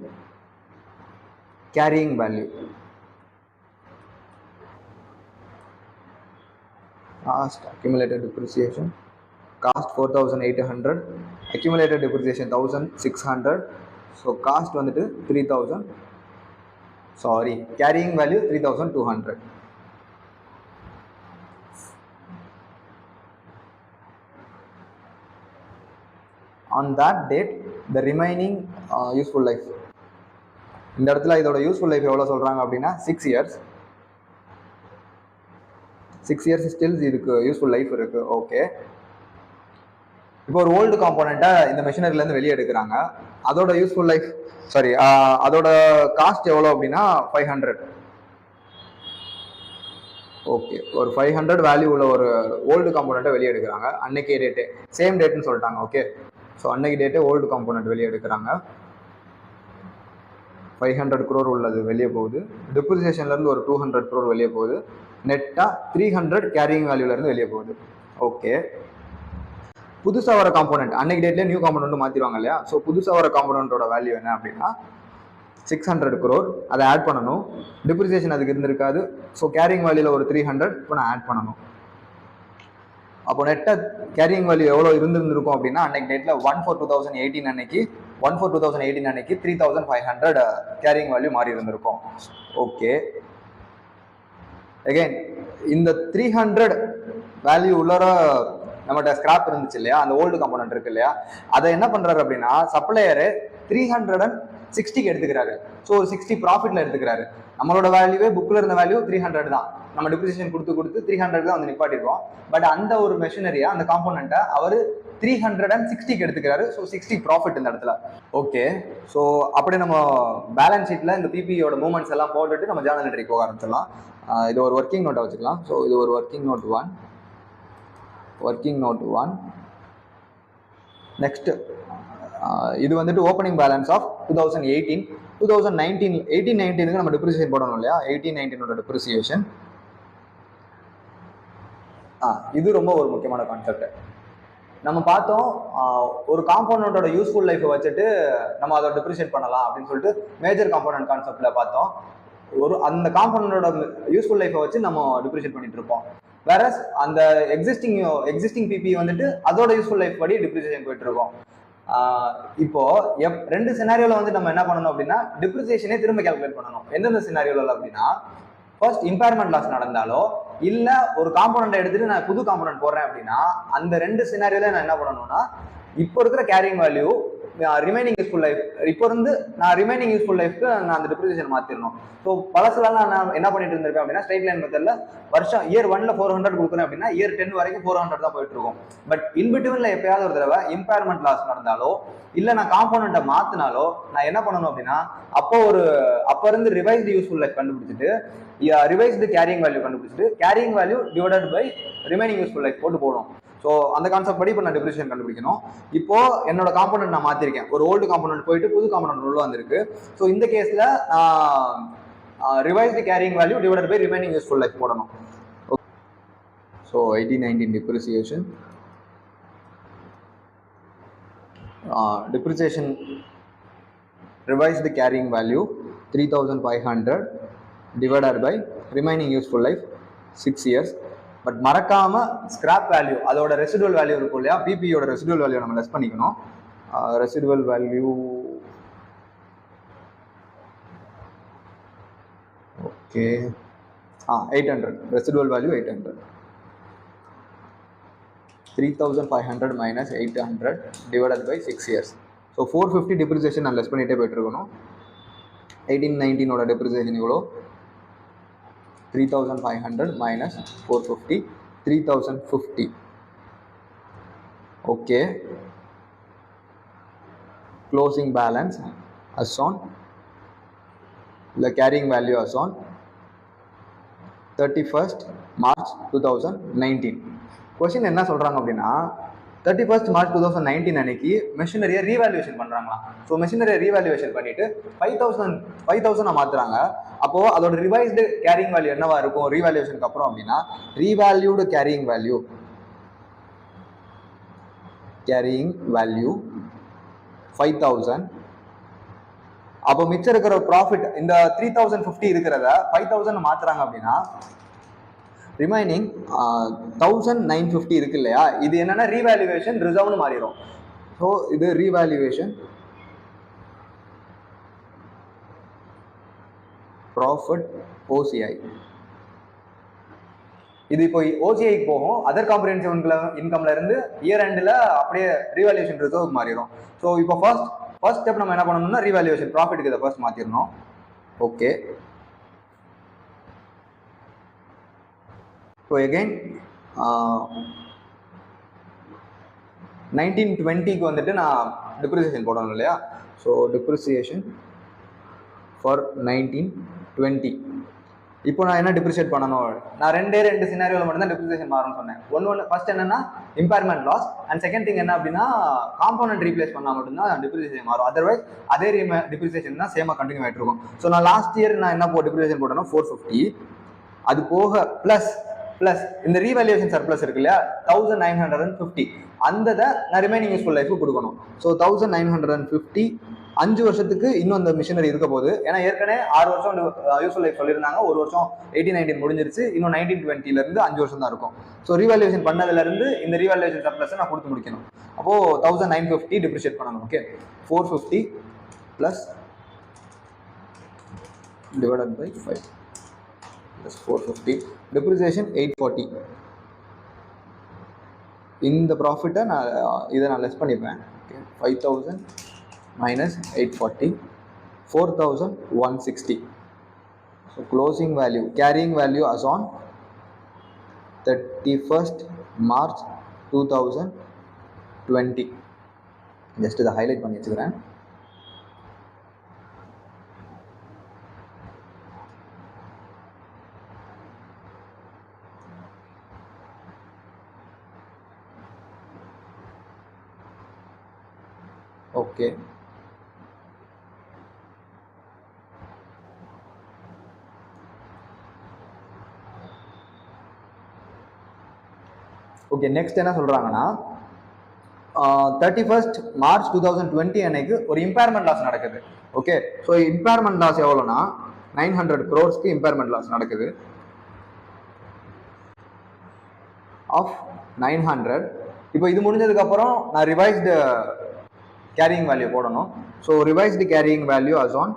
carrying value. Cost, accumulated depreciation, cost 4800, accumulated depreciation 1600, so cost வந்துட்டு 3000, sorry, carrying value 3200. On that date the remaining useful life, இந்த இடத்துல இதோட யூஸ்ஃபுல் லைஃப் எவ்வளோ சொல்றாங்க அப்படின்னா 6 years. 6 years ஸ்டில் இதுக்கு யூஸ்ஃபுல் லைஃப் இருக்கு. ஓகே, இப்போ ஒரு ஓல்டு காம்போனண்ட்டை இந்த மெஷினரிலேருந்து வெளியே எடுக்கிறாங்க. அதோட யூஸ்ஃபுல் லைஃப் சாரி அதோட காஸ்ட் எவ்வளோ அப்படின்னா 500. ஓகே, ஒரு 500 வேல்யூ உள்ள ஒரு ஓல்டு காம்போனண்ட்டை வெளியே எடுக்கிறாங்க. அன்னைக்கு டேட்டு சேம் டேட்னு சொல்லிட்டாங்க. ஓகே, ஸோ அன்னைக்கு டேட்டே ஓல்டு காம்போனண்ட் வெளியே எடுக்கிறாங்க. 500 crore உள்ளது வெளியே போகுது. டிப்ரிசியேஷன்லேருந்து ஒரு 200 crore வெளியே போகுது. நெட்டாக 300 கேரியிங் வேல்யூலேருந்து வெளியே போகுது. ஓகே, புதுசாக வர காம்போனண்ட் அன்னைக்கு டேட்லேயே நியூ காம்போனண்ட்டும் மாற்றிடுவாங்க இல்லையா? ஸோ புதுசாக வர காம்போனண்ட்டோட வேல்யூ என்ன அப்படின்னா 600 crore. அதை ஆட் பண்ணணும். டிப்ரிசியேஷன் அதுக்கு இருந்திருக்காது. ஸோ கேரியிங் வேல்யூவில் ஒரு 300 இப்போ நான் ஆட் பண்ணணும். அப்போ நெட்டாக கேரியிங் வேல்யூ எவ்வளோ இருந்திருக்கும் அப்படின்னா அன்னைக்கு டேட்டில் 1/4/2018 அன்னைக்கு 1/4/2018 அன்னைக்கு 3500 கேரியிங் வேல்யூ மாறி இருந்திருக்கும். ஓகே, அகைன் இந்த 300 வேல்யூ உள்ளார நம்மகிட்ட ஸ்கிராப் இருந்துச்சு இல்லையா, அந்த ஓல்டு காம்போனன்ட் இருக்கு இல்லையா, அதை என்ன பண்றாரு அப்படின்னா சப்ளையரு 360க்கு எடுத்துக்கிறாரு. ஸோ ஒரு 60 ப்ராஃபிட்ல எடுத்துக்கிறாரு. நம்மளோட வேல்யூவே புக்ல இருந்த வேல்யூ 300 தான். நம்ம டிப்ரிசியேஷன் கொடுத்து 300 தான் வந்து நிப்பாட்டிருக்கோம். பட் அந்த ஒரு மெஷினரியா அந்த காம்போனண்ட்டை அவர் 360க்கு எடுத்துக்கிறாரு. ஸோ 60 ப்ராஃபிட் இந்த இடத்துல. ஓகே, ஸோ அப்படி நம்ம பேலன்ஸ் ஷீட்ல இந்த பிபியோட மூவ்மெண்ட்ஸ் எல்லாம் போட்டுட்டு நம்ம ஜேர்னல் என்ட்ரி போக ஆரம்பிச்சிடலாம். இது ஒரு ஒர்க்கிங் நோட்டை வச்சுக்கலாம். ஸோ இது ஒரு ஒர்க்கிங் நோட் 1. நெக்ஸ்ட் இது வந்துட்டு ஓப்பனிங் பேலன்ஸ் ஆஃப் 2018. 2019 18-19க்கு நம்ம டிப்ரிசியேஷன் போடணும் இல்லையா? 18-19ஓட டிப்ரிசியேஷன் இது ரொம்ப ஒரு முக்கியமான கான்செப்ட். நம்ம பார்த்தோம், ஒரு காம்பவுண்டோட யூஸ்ஃபுல் லைஃப்பை வச்சுட்டு நம்ம அதை டிப்ரிஷியேட் பண்ணலாம் அப்படின்னு சொல்லிட்டு மேஜர் காம்பவுண்ட் கான்செப்ட்ல பார்த்தோம். அந்த காம்பவுண்டோட யூஸ்ஃபுல் லைஃப்பை வச்சு நம்ம டிப்ரிஷியேட் பண்ணிட்டு இருப்போம். வேற அந்த எக்ஸிஸ்டிங் பிபி வந்துட்டு அதோட யூஸ்ஃபுல் லைஃப் படி டிப்ரிசியேஷன் போயிட்டு இருக்கோம். இப்போ ரெண்டு சினாரியோல வந்து நம்ம என்ன பண்ணணும் அப்படின்னா டிப்ரிசியேஷனே திரும்ப கால்குலேட் பண்ணணும். எந்தெந்த சினாரியோல அப்படின்னா, ஃபர்ஸ்ட் இம்பேர்மெண்ட் லாஸ் நடந்தாலோ இல்ல ஒரு காம்பனண்ட் எடுத்துட்டு நான் புது காம்பனண்ட் போடுறேன் அப்படின்னா, அந்த ரெண்டு சினாரியோல நான் என்ன பண்ணணும்னா, இப்போ இருக்கிற carrying value remaining useful life, இப்போ இருந்து நான் ரிமைனிங் யூஸ்ஃபுல் லைஃப்க்கு நான் அந்த டிப்ரிசியேஷன் மாத்திரணும். ஸோ பழசுலாம் நான் என்ன பண்ணிட்டு இருந்திருப்பேன் அப்படின்னா, ஸ்ட்ரைட் லைன் மெத்தட்ல வருஷம் இயர் 1ல 400 கொடுக்குறேன் அப்படின்னா இயர் 10 வரைக்கும் 400 தான் போயிட்டு இருக்கும். பட் இன்பிட்வீன்ல எப்பயாவது ஒரு தடவை இம்பேர்மெண்ட் லாஸ் நடந்தாலோ இல்ல நான் காம்பனண்ட்டை மாத்தினாலோ நான் என்ன பண்ணணும் அப்படின்னா, அப்போ இருந்து ரிவைஸ்டு யூஸ்ஃபுல் லைஃப் கண்டுபிடிச்சிட்டு ரிவைஸ்டு கேரிங் வேல்யூ கண்டுபிடிச்சிட்டு carrying value divided by remaining useful life போட்டு போடும். ஸோ அந்த கான்செப்ட் படி இப்போ நான் டிப்ரிசியேஷன் கண்டுபிடிக்கணும். இப்போ என்னோட காம்பனண்ட் நான் மாத்திருக்கேன், ஒரு ஓல்டு காம்பனண்ட் போயிட்டு புது காம்பனண்ட் உள்ள வந்திருக்கு. ஸோ இந்த கேஸ்ல revised carrying value divided by remaining useful life போடணும். So 1819 depreciation, depreciation revised carrying value 3500 divided by remaining useful life 6 years. But மறக்காம ஸ்கிராப் வேல்யூ, அதோட ரெசிடுவல் வேல்யூ இருக்கும் இல்லையா, பிபியோட ரெசிடுவல் வேல்யூ நம்ம லெஸ் பண்ணிக்கணும். Residual value okay 800, residual value 800. 3500 minus 800 divided by 6 years. So 450 depreciation நான் less பண்ணிகிட்டே போயிட்டு இருக்கணும். 1819ஓட டிப்ரிசியேஷன் இவ்வளோ, 3500 minus 450, 3050. Okay, closing balance as on the carrying value as on 31st March 2019. Question என்ன சொல்றாங்க அப்படின்னா, 31st March 2019 அன்னைக்கு மெஷினரியை ரீவேல்யூவேஷன் பண்றாங்களா. ஸோ மெஷினரியை ரீவேல்யூவேஷன் பண்ணிட்டு 5000 மாத்துறாங்க. அப்போ அதோட ரிவைஸ்டு கேரிங் வேல்யூ என்னவா இருக்கும் ரீவேல்யூவேஷனுக்கு அப்புறம் அப்படின்னா, ரீவேல்யூடு கேரிங் வேல்யூ 5000. அப்போ மிச்சம் இருக்கிற ப்ராஃபிட் இந்த 3050 இருக்கிறத 5000 மாத்துறாங்க அப்படின்னா ரிமைனிங் 1950 இருக்கு இல்லையா, இது என்னன்னா ரீவேல்யூவேஷன் ரிசர்வ்னு மாறிடும். ஸோ இது ரீவேல்யூவேஷன் ப்ராஃபிட் ஓசிஐ. இது இப்போ ஓசிஐக்கு போகும், அதர் காம்ப்ரிஹென்சிவ் இன்கம்ல இருந்து இயர் எண்டில் அப்படியே ரீவேல்யூவேஷன் ரிசர்வ் மாறிடும். ஸோ இப்போ ஃபர்ஸ்ட் ஸ்டெப் நம்ம என்ன பண்ணணும்னா ரீவேல்யூவேஷன் ப்ராஃபிட்டுக்கு இதை ஃபர்ஸ்ட் மாற்றிடணும். ஓகே, ஸோ எகெயின் 1920க்கு வந்துட்டு நான் டிப்ரிசியேஷன் போடணும் இல்லையா. So depreciation for 1920. இப்போ நான் என்ன டிப்ரிசியேட் பண்ணணும், நான் ரெண்டு சினாரியோவில் மட்டும்தான் டிப்ரிசியேஷன் மாறும்னு சொன்னேன். ஒன்று ஃபர்ஸ்ட் என்னன்னா impairment loss, and second thing என்ன அப்படின்னா காம்பனண்ட் ரீப்ளேஸ் பண்ணால் மட்டும்தான் டிப்ரிசியேஷன் மாறும். அதர்வைஸ் அதே டிப்ரிசியேஷன் தான் சேமாக கண்டினியூ ஆகிட்டு இருக்கும். ஸோ நான் லாஸ்ட் இயர் நான் என்ன டிப்ரிசியேஷன் போட்டேன்னா 450, அது போக பிளஸ் இந்த ரீவேல்யூவேஷன் சர்ப்ளஸ் இருக்கு இல்லையா 1950, அந்த நான் ரிமைனிங் யூஸ்ஃபுல் லைஃபுக்கு கொடுக்கணும். ஸோ 1950 5 வருஷத்துக்கு இன்னும் அந்த மிஷினரி இருக்க போகுது. ஏன்னா ஏற்கனவே 6 வருஷம் யூஸ்ஃபுல் லைஃப் சொல்லியிருந்தாங்க, ஒரு வருஷம் 1819 முடிஞ்சிருச்சு, இன்னும் 1920ல இருந்து 5 வருஷம் தான் இருக்கும். ஸோ ரீவேல்யூவேஷன் பண்ணதுல இருந்து இந்த ரீவேல்யூவேஷன் சர்ப்ளஸ் நான் கொடுத்து முடிக்கணும். அப்போ 1950 டிப்ரிஷியேட் பண்ணணும். Okay, 450 plus divided by 5 plus 450, depreciation 840. இந்த ப்ராஃபிட்டை நான் லெஸ் பண்ணிப்பேன். Okay, 5000 minus 840, 4160. So closing value carrying value as on 31st March 2020. Just இதை ஹைலைட் பண்ணி வச்சுக்கிறேன். ஓகே, ஓகே, நெக்ஸ்ட் என்ன சொல்கிறாங்கன்னா 31st March 2020 அன்னைக்கு ஒரு இம்பேர்மெண்ட் லாஸ் நடக்குது. ஓகே, ஸோ இம்பேர்மெண்ட் லாஸ் எவ்வளோனா 900 crores இம்பேர்மெண்ட் லாஸ் நடக்குது ஆஃப் 900. இப்போ இது முடிஞ்சதுக்கப்புறம் நான் ரிவைஸ்டு கேரியிங் வேல்யூ போடணும். So revised carrying value as on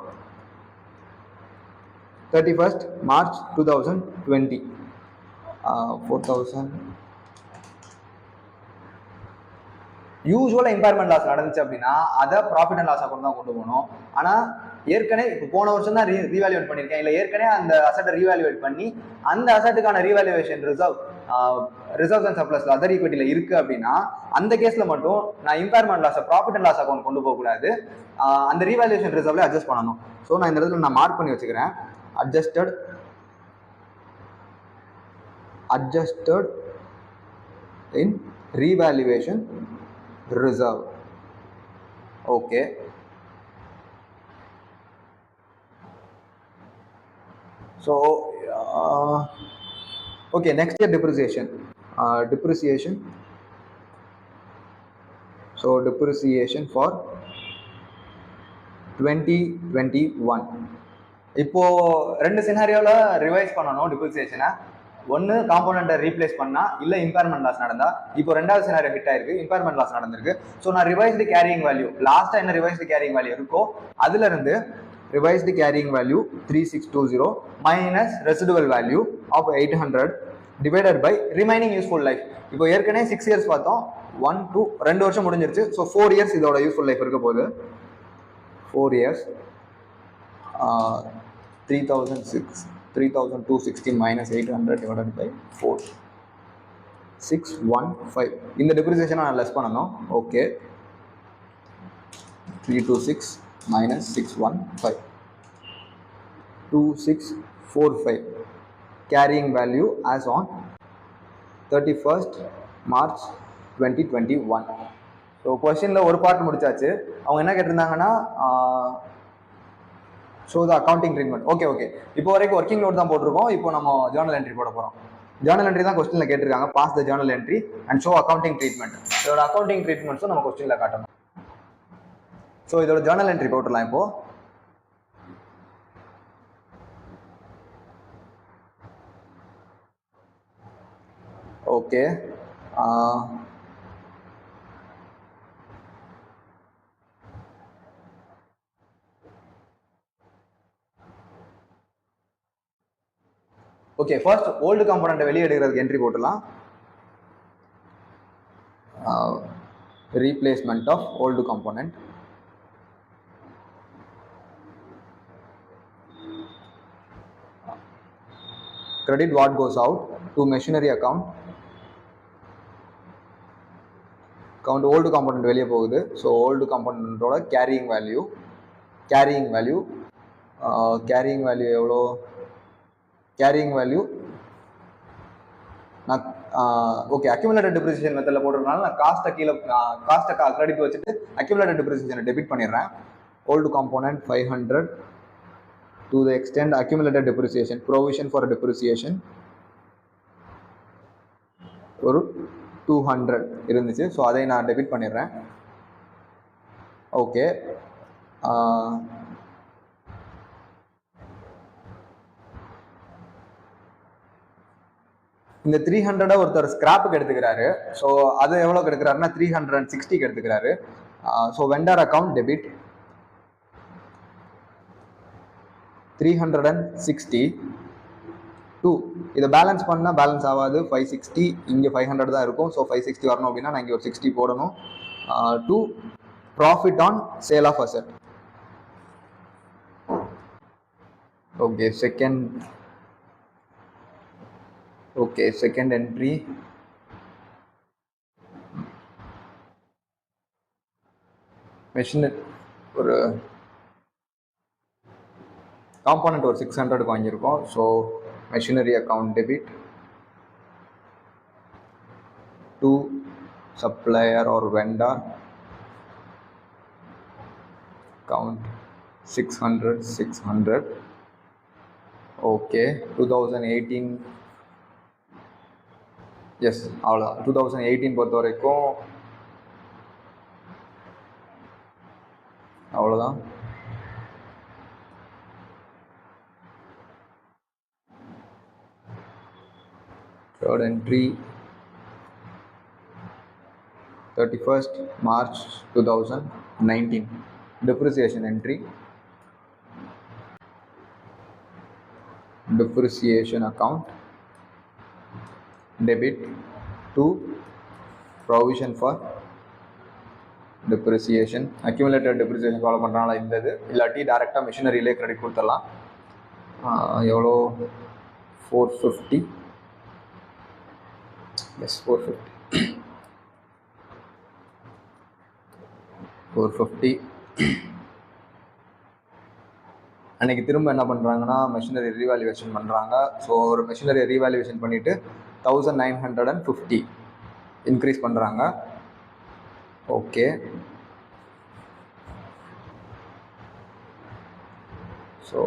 31st March 2020 4000. யூஸ்வலாக இம்பேர்மெண்ட் லாஸ் நடந்துச்சு அப்படின்னா அதை ப்ராஃபிட் அண்ட் லாஸ் அக்கௌண்ட் தான் கொண்டு போகணும். ஆனால் ஏற்கனவே இப்போ போன வருஷம் தான் ரீவேல்யூவேட் பண்ணியிருக்கேன், இல்லை ஏற்கனவே அந்த அசட்டை ரீவேல்யூவேட் பண்ணி அந்த அசட்டுக்கான revaluation reserves and surplus other ஈக்விட்டியில் இருக்குது அப்படின்னா அந்த கேஸில் மட்டும் நான் இம்பேர்மெண்ட் லாஸை ப்ராஃபிட் அண்ட் லாஸ் அக்கௌண்ட் கொண்டு போகக்கூடாது, அந்த ரீவேல்யூவேஷன் ரிசர்வ்ல அட்ஜஸ்ட் பண்ணணும். ஸோ நான் இந்த இடத்துல நான் மார்க் பண்ணி வச்சுக்கிறேன், adjusted in revaluation reserve. Okay, so okay, next year depreciation. So depreciation for 2021. இப்போ ரெண்டு சினாரியோவில் ரிவைஸ் பண்ணணும் டிப்ரிசியேஷனை. ஒன்று காம்போனண்ட்டை ரீப்ளேஸ் பண்ணா, இல்லை இம்பேர்மெண்ட் லாஸ் நடந்தா. இப்போ ரெண்டாவது சினாரியோ ஹிட் ஆயிருக்கு, இம்பேர்மெண்ட் லாஸ் நடந்திருக்கு. ஸோ நான் ரிவைஸ்டு கேரியிங் வேல்யூ லாஸ்ட்டாக என்ன ரிவைஸ்டு கேரியிங் வேல்யூ இருக்கோ அதுல இருந்து revised carrying value 3620 minus residual value of 800 divided by remaining useful life. இப்போ ஏற்கனவே 6 years பார்த்தோம், 1 2 2 வருஷம் முடிஞ்சிருச்சு. ஸோ 4 years இதோட யூஸ்ஃபுல் லைஃப் இருக்க போகுது. 4 years 3260 minus 800 divided by 4 615. இந்த டிப்ரிசியேஷனை நான் லெஸ் பண்ணணும். Okay, 326 minus 615 2645 carrying value as on 31st March 2021. So கொஸ்டினில் ஒரு பார்ட் முடிச்சாச்சு. அவங்க என்ன கேட்டிருந்தாங்கன்னா so the accounting treatment. Okay, இப்போ வரைக்கும் ஒர்க்கிங் நோட் தான் போட்டிருக்கோம். இப்போ நம்ம ஜேர்னல் என்ட்ரி போட போகிறோம். ஜேர்னல் என்ட்ரி தான் கொஸ்டினில் கேட்டிருக்காங்க, pass the journal entry and show accounting treatment. இதோட அக்கௌண்டிங் ட்ரீட்மெண்ட்ஸும் நம்ம கொஸ்டினில் காட்டணும். ஸோ இதோட ஜேர்னல் என்ட்ரி போட்டுடலாம் இப்போ. ஓகே, ஓகே, ஃபர்ஸ்ட் ஓல்டு காம்போனண்ட்டை வெளியே எடுக்கிறதுக்கு என்ட்ரி போட்டுலாம். Replacement of old component. credit what goes out to machinery account. Old component வெளியே போகுது. ஸோ ஓல்டு காம்போனண்டோட கேரியிங் வேல்யூ எவ்வளோ? கேரியிங் வேல்யூ நான் ஓகே அக்யூமுலேட்டட் டிப்ரிசியேஷன் மெத்தடில் போடுறதுனால நான் காஸ்ட்டை கிரெடிட் வச்சுட்டு அக்யூமுலேட்டட் டிப்ரிசியேஷனை டெபிட் பண்ணிடுறேன். Old component 500 to the extent accumulated depreciation, provision for depreciation ஒரு 200 இருந்துச்சு. ஸோ அதை நான் டெபிட் பண்ணிடுறேன். ஓகே, இந்த 300 ஒருத்தர் ஸ்கிராப்புக்கு எடுத்துக்கிறாரு. ஸோ அது எவ்வளோக்கு எடுக்கிறாருன்னா 360க்கு எடுத்துக்கிறாரு. So vendor account debit 360 2. இதை பேலன்ஸ் பண்ணால் பேலன்ஸ் ஆகாது. 560, இங்கே 500 தான் இருக்கும். ஸோ 560 வரணும் அப்படின்னா நான் இங்கே ஒரு 60 போடணும். 2 profit on sale of asset. Okay, second entry machinery ஒரு காம்போனண்ட் ஒரு 600 வாங்கியிருக்கோம். So machinery account debit to supplier or vendor account 600. Okay, 2018 yes அவ்வளோதான். 2018 பொறுத்த வரைக்கும் அவ்வளோதான். Third entry 31st March 2019. Depreciation entry. Depreciation account. Debit to provision for depreciation. Accumulated depreciation follow பண்ணுறாங்களா இந்த இது, இல்லாட்டி டேரெக்டாக மிஷினரியிலே கிரெடிட் கொடுத்துடலாம். எவ்வளோ 450. எஸ் 450. அன்றைக்கி திரும்ப என்ன பண்ணுறாங்கன்னா மெஷினரி ரீவேல்யூவேஷன் பண்ணுறாங்க. ஸோ ஒரு மெஷினரி ரீவேல்யூவேஷன் பண்ணிவிட்டு 1950 இன்க்ரீஸ் பண்ணுறாங்க. Okay, so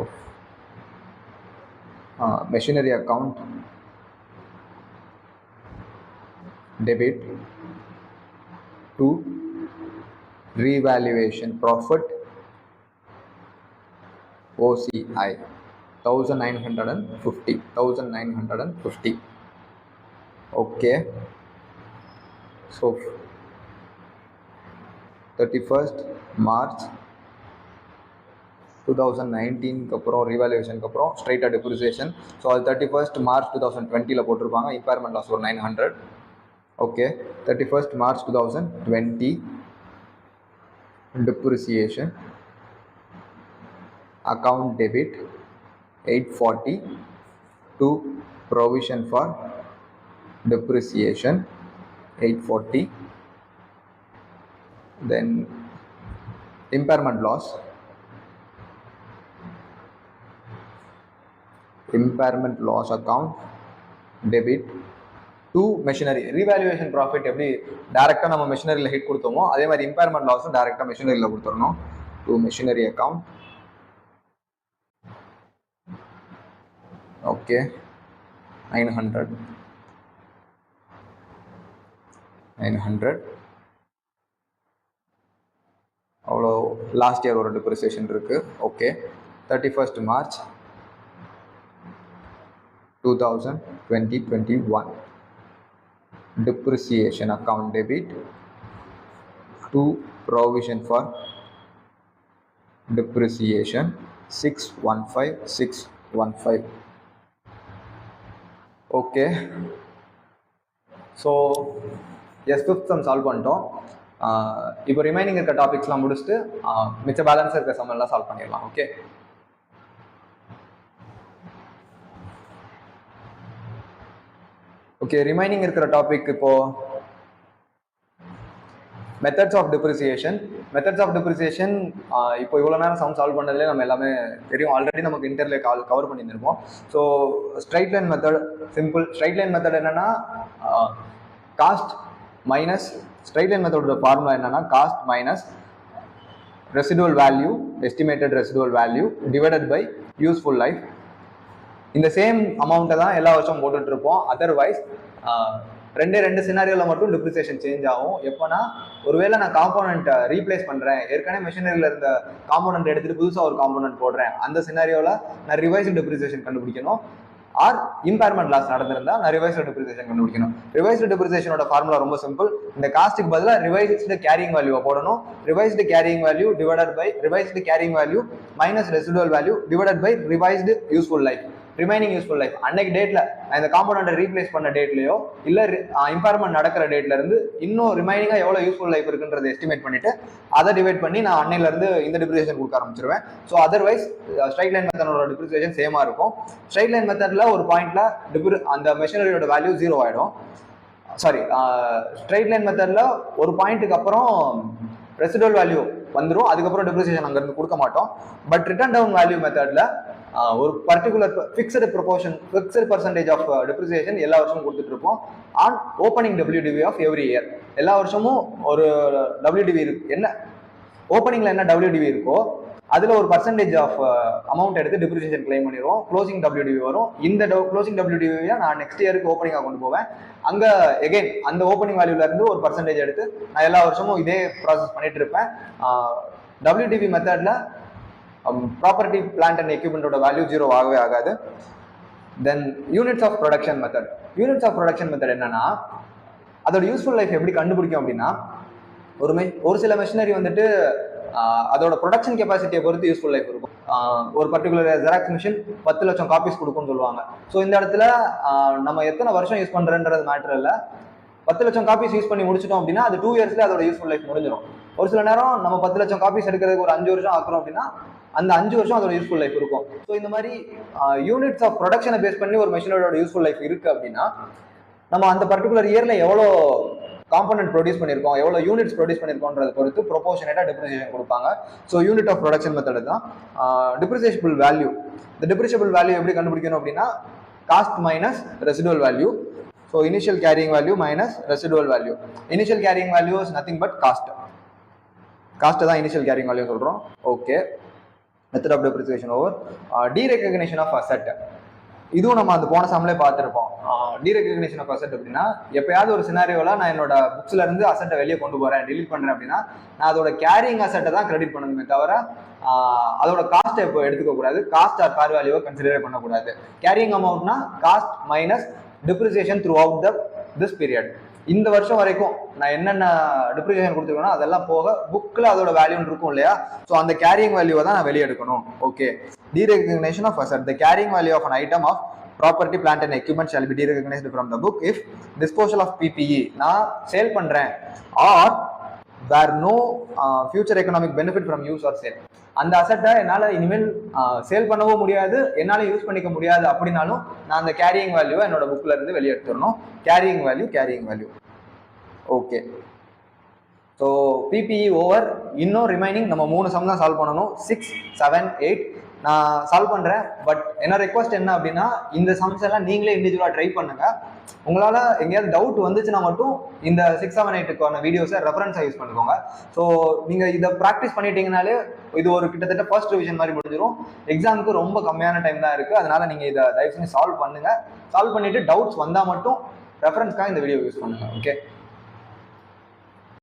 machinery account debit to revaluation profit OCI 1950. Okay, so 31st March 2019 அப்புறம் ரீவேல்யூவேஷனுக்கு அப்புறம் ஸ்ட்ரைட்டாக டெப்ரிசியேஷன். ஸோ அது 31st March 2020 போட்டிருப்பாங்க. இம்பேர்மெண்ட் லாஸ் ஒரு 900. Okay, 31st March 2020 depreciation account debit 840 to provision for depreciation 840. Then impairment loss account debit to machinery. Revaluation profit எப்படி டேரெக்டாக நம்ம மெஷினரியில் hit கொடுத்தோமோ அதே மாதிரி இம்பேர்மெண்ட் லாஸும் டேரெக்டாக மெஷினரியில் கொடுத்துடணும். To machinery account. ஓகே, 900. அவ்வளோ லாஸ்ட் இயர் ஒரு டிப்ரிசியேஷன் இருக்குது. Okay, 31st March 2021 depreciation account debit to provision for depreciation 615. Okay, so yes fifth sum solve பண்ணிட்டோம். இப்போ ரிமைனிங் இருக்க டாபிக்ஸ்லாம் முடிச்சுட்டு மிச்ச பேலன்ஸ் இருக்க சம் எல்லாம் சால்வ் பண்ணிடலாம். ஓகே, ஓகே ரிமைனிங் இருக்கிற டாபிக் இப்போ மெத்தட்ஸ் ஆஃப் டெப்ரிசியேஷன். இப்போ இவ்வளோ நேரம் சம் சால்வ் பண்ணதுலேயே நம்ம எல்லாமே தெரியும். ஆல்ரெடி நமக்கு இன்டர்லே கவர் பண்ணியிருந்திருப்போம். So straight line method simple. Straight line method என்னன்னா காஸ்ட் மைனஸ், ஸ்ட்ரைட் லைன் மெத்தடோட ஃபார்முலா என்னன்னா cost minus residual value, estimated residual value divided by useful life. இந்த சேம் அமௌண்ட்டை தான் எல்லா வருஷம் போட்டுட்டு இருப்போம். அதர்வைஸ் ரெண்டு சினாரியோவில் மட்டும் டிப்ரிசியேஷன் சேஞ்ச் ஆகும். எப்போனா ஒருவேளை நான் காம்போனண்ட்டை ரீப்ளேஸ் பண்ணுறேன், ஏற்கனவே மெஷினரியில் இருந்த காம்போனண்ட் எடுத்துகிட்டு புதுசாக ஒரு காம்போனண்ட் போடுறேன், அந்த சினாரியோவில் நான் ரிவைஸ்டு டிப்ரிசியேஷன் கண்டுபிடிக்கணும். ஆர் இம்பேர்மெண்ட் லாஸ் நடந்திருந்தா நான் ரிவைஸ்டு டிப்ரிசியேஷன் கண்டுபிடிக்கணும். ரிவைஸ்டு டிப்ரிசியேஷனோட ஃபார்முலா ரொம்ப சிம்பிள். இந்த காஸ்ட்டுக்கு பதிலாக ரிவைஸ்டு கேரிங் வேல்யூவை போடணும். Revised carrying value divided by revised carrying value minus residual value divided by revised useful life, remaining useful life. அன்னைக்கு டேட்ல இந்த காம்போனண்ட்டை ரீப்ளேஸ் பண்ண டேட்லயோ இல்ல இம்பேர்மெண்ட் நடக்கிற டேட்ல இருந்து இன்னும் ரிமைனிங்கா எவ்வளவு யூஸ்ஃபுல் லைஃப் இருக்குன்றதை எஸ்டிமேட் பண்ணிட்டு அதை டிவைட் பண்ணி நான் அன்னையில இருந்து இந்த டிப்ரிசியேஷன் கொடுக்க ஆரம்பிச்சிருவேன். ஸோ அதர்வைஸ் ஸ்ட்ரைட் லைன் மெத்தடோட டிப்ரிசியேஷன் சேமா இருக்கும். ஸ்ட்ரைட் லைன் மெத்தட்ல ஒரு பாயிண்ட்ல அந்த மெஷினரியோட வேல்யூ 0 ஆயிடும். சாரி, ஸ்ட்ரைட் லைன் மெத்தட்ல ஒரு பாயிண்ட்டுக்கு அப்புறம் ரெசிடுவல் வேல்யூ வந்துடும், அதுக்கப்புறம் டிப்ரிசியேஷன் அங்கிருந்து கொடுக்க மாட்டோம். பட் ரிட்டர்ன் டவுன் வேல்யூ மெத்தட்ல ஒரு particular fixed proportion, fixed percentage of depreciation எல்லா வருஷமும் கொடுத்துட்டு இருப்போம். On opening WDV of every year. எல்லா வருஷமும் ஒரு WDV என்ன ஓப்பனிங்ல என்ன WDV இருக்கோ அதுல ஒரு பர்சன்டேஜ் ஆஃப் அமௌண்ட் எடுத்து டிப்ரிசியேஷன் கிளைம் பண்ணிடுவோம். க்ளோசிங் WDV வரும். இந்த க்ளோசிங் WDV நான் நெக்ஸ்ட் இயருக்கு ஓப்பனிங்கா கொண்டு போவேன். அங்க எகைன் அந்த ஓப்பனிங் வேல்யூல இருந்து ஒரு பர்சன்டேஜ் எடுத்து நான் எல்லா வருஷமும் இதே ப்ராசஸ் பண்ணிட்டு இருப்பேன். WDV மெத்தட்ல ப்ராப்பர்ட்டி பிளான்ட் அண்ட் எக்யூப்மெண்டோட வேல்யூ 0 ஆகவே ஆகாது. Then units of production method. Units of production method என்னன்னா அதோட யூஸ்ஃபுல் லைஃப் எப்படி கண்டுபிடிக்கும் அப்படின்னா ஒரு சில மெஷினரி வந்துட்டு அதோட ப்ரொடக்ஷன் கெப்பாசிட்டியை பொறுத்து யூஸ்ஃபுல் லைஃப் இருக்கும். ஒரு பர்டிகுலர் ஜெராக்ஸ் மிஷின் 10 லட்சம் காப்பீஸ் கொடுக்கும்னு சொல்லுவாங்க. ஸோ இந்த இடத்துல நம்ம எத்தனை வருஷம் யூஸ் பண்றன்றது மேட்டர் இல்லை. 10 லட்சம் காப்பீஸ் யூஸ் பண்ணி முடிச்சிட்டோம் அப்படின்னா அது 2 இயர்ஸ்ல அதோட யூஸ்ஃபுல் லைஃப் முடிஞ்சிடும். ஒரு சில நேரம் நம்ம 10 லட்சம் காப்பீஸ் எடுக்கிறதுக்கு ஒரு 5 வருஷம் ஆக்குறோம் அப்படின்னா அந்த 5 வருஷம் அதோட யூஸ்ஃபுல் லைஃப் இருக்கும். ஸோ இந்த மாதிரி யூனிட்ஸ் ஆஃப் ப்ரொடக்ஷனை பேஸ் பண்ணி ஒரு மெஷினோட யூஸ்ஃபுல் லைஃப் இருக்கு அப்படின்னா நம்ம அந்த பர்டிகுலர் இயர்ல எவ்வளோ காம்பனன்ட் ப்ரொடியூஸ் பண்ணியிருக்கோம், எவ்வளோ யூனிட்ஸ் ப்ரொடியூஸ் பண்ணியிருக்கோன்றத பொறுத்து ப்ரொபோர்ஷனேட்டாக டிப்ரிசியேஷன் கொடுப்பாங்க. So unit of production method தான். Depreciable value. இந்த டிப்ரிசியபிள் வேல்யூ எப்படி கண்டுபிடிக்கணும் அப்படின்னா cost minus residual value. So initial carrying value minus residual value. Initial carrying value is nothing but cost. Cost தான் இனிஷியல் கேரிங் வேல்யூ சொல்கிறோம். Okay, method of depreciation over. Derecognition of asset. இதுவும் நம்ம அந்த போன சம்லே பார்த்துருப்போம். டீரெகக்னிஷன் ஆஃப் அசெட் அப்படின்னா எப்பயாவது ஒரு சினாரியோல நான் என்னோட புக்ஸ்ல இருந்து அசெட்டை வெளியே கொண்டு போறேன், டிலீட் பண்றேன் அப்படின்னா நான் அதோட கேரிங் அசெட்டை தான் கிரெடிட் பண்ணணுமே தவிர அதோட காஸ்ட்டை இப்போ எடுத்துக்க கூடாது. காஸ்ட் ஆர் ஃபேர் வேல்யூவை கன்சிடர் பண்ணக்கூடாது. கேரிங் அமௌண்ட்னா cost minus depreciation throughout this period. இந்த வருஷம் வரைக்கும் நான் என்னென்ன டிப்ரிசியேஷன் கொடுத்துருக்கேனோ அதெல்லாம் போக புக்கில் அதோட வேல்யூன்னு இருக்கும் இல்லையா, ஸோ அந்த கேரிங் வேல்யூவை தான் நான் வெளியே எடுக்கணும். Okay, derecognition of asset. The carrying value of an item of property, plant and equipment shall be derecognized from the book if disposal of PPE நான் சேல் பண்றேன் or there no future economic benefit from use or sale. அந்த அசெட்டை என்னால் இனிமேல் sale பண்ணவும் முடியாது, என்னால் use பண்ணிக்க முடியாது அப்படின்னாலும் நான் அந்த கேரியிங் வேல்யூவை என்னோட புக்ல இருந்து வெளியே எடுத்துடணும். Carrying value. Okay, so PPE over. இன்னும் ரிமைனிங் நம்ம 3 சம் தான் சால்வ் பண்ணணும். 6, 7, 8 நான் சால்வ் பண்றேன். பட் என்ன ரெக்வஸ்ட் என்ன அப்படின்னா இந்த சம்ஸ் எல்லாம் நீங்களே இண்டிவிஜுவலாக ட்ரை பண்ணுங்க. உங்களால் எங்கேயாவது டவுட் வந்துச்சுன்னா மட்டும் இந்த 6, 7, 8க்கான வீடியோஸை ரெஃபரன்ஸாக யூஸ் பண்ணிக்கோங்க. ஸோ நீங்கள் இதை ப்ராக்டிஸ் பண்ணிட்டீங்கனாலே இது ஒரு கிட்டத்தட்ட ஃபர்ஸ்ட் ரிவிஷன் மாதிரி முடிஞ்சிடும். எக்ஸாமுக்கு ரொம்ப கம்மியான டைம் தான் இருக்குது. அதனால நீங்கள் இதை தயவு செஞ்சு சால்வ் பண்ணுங்க. சால்வ் பண்ணிட்டு டவுட்ஸ் வந்தால் மட்டும் ரெஃபரன்ஸ்க்காக இந்த வீடியோ யூஸ் பண்ணுங்க. ஓகே.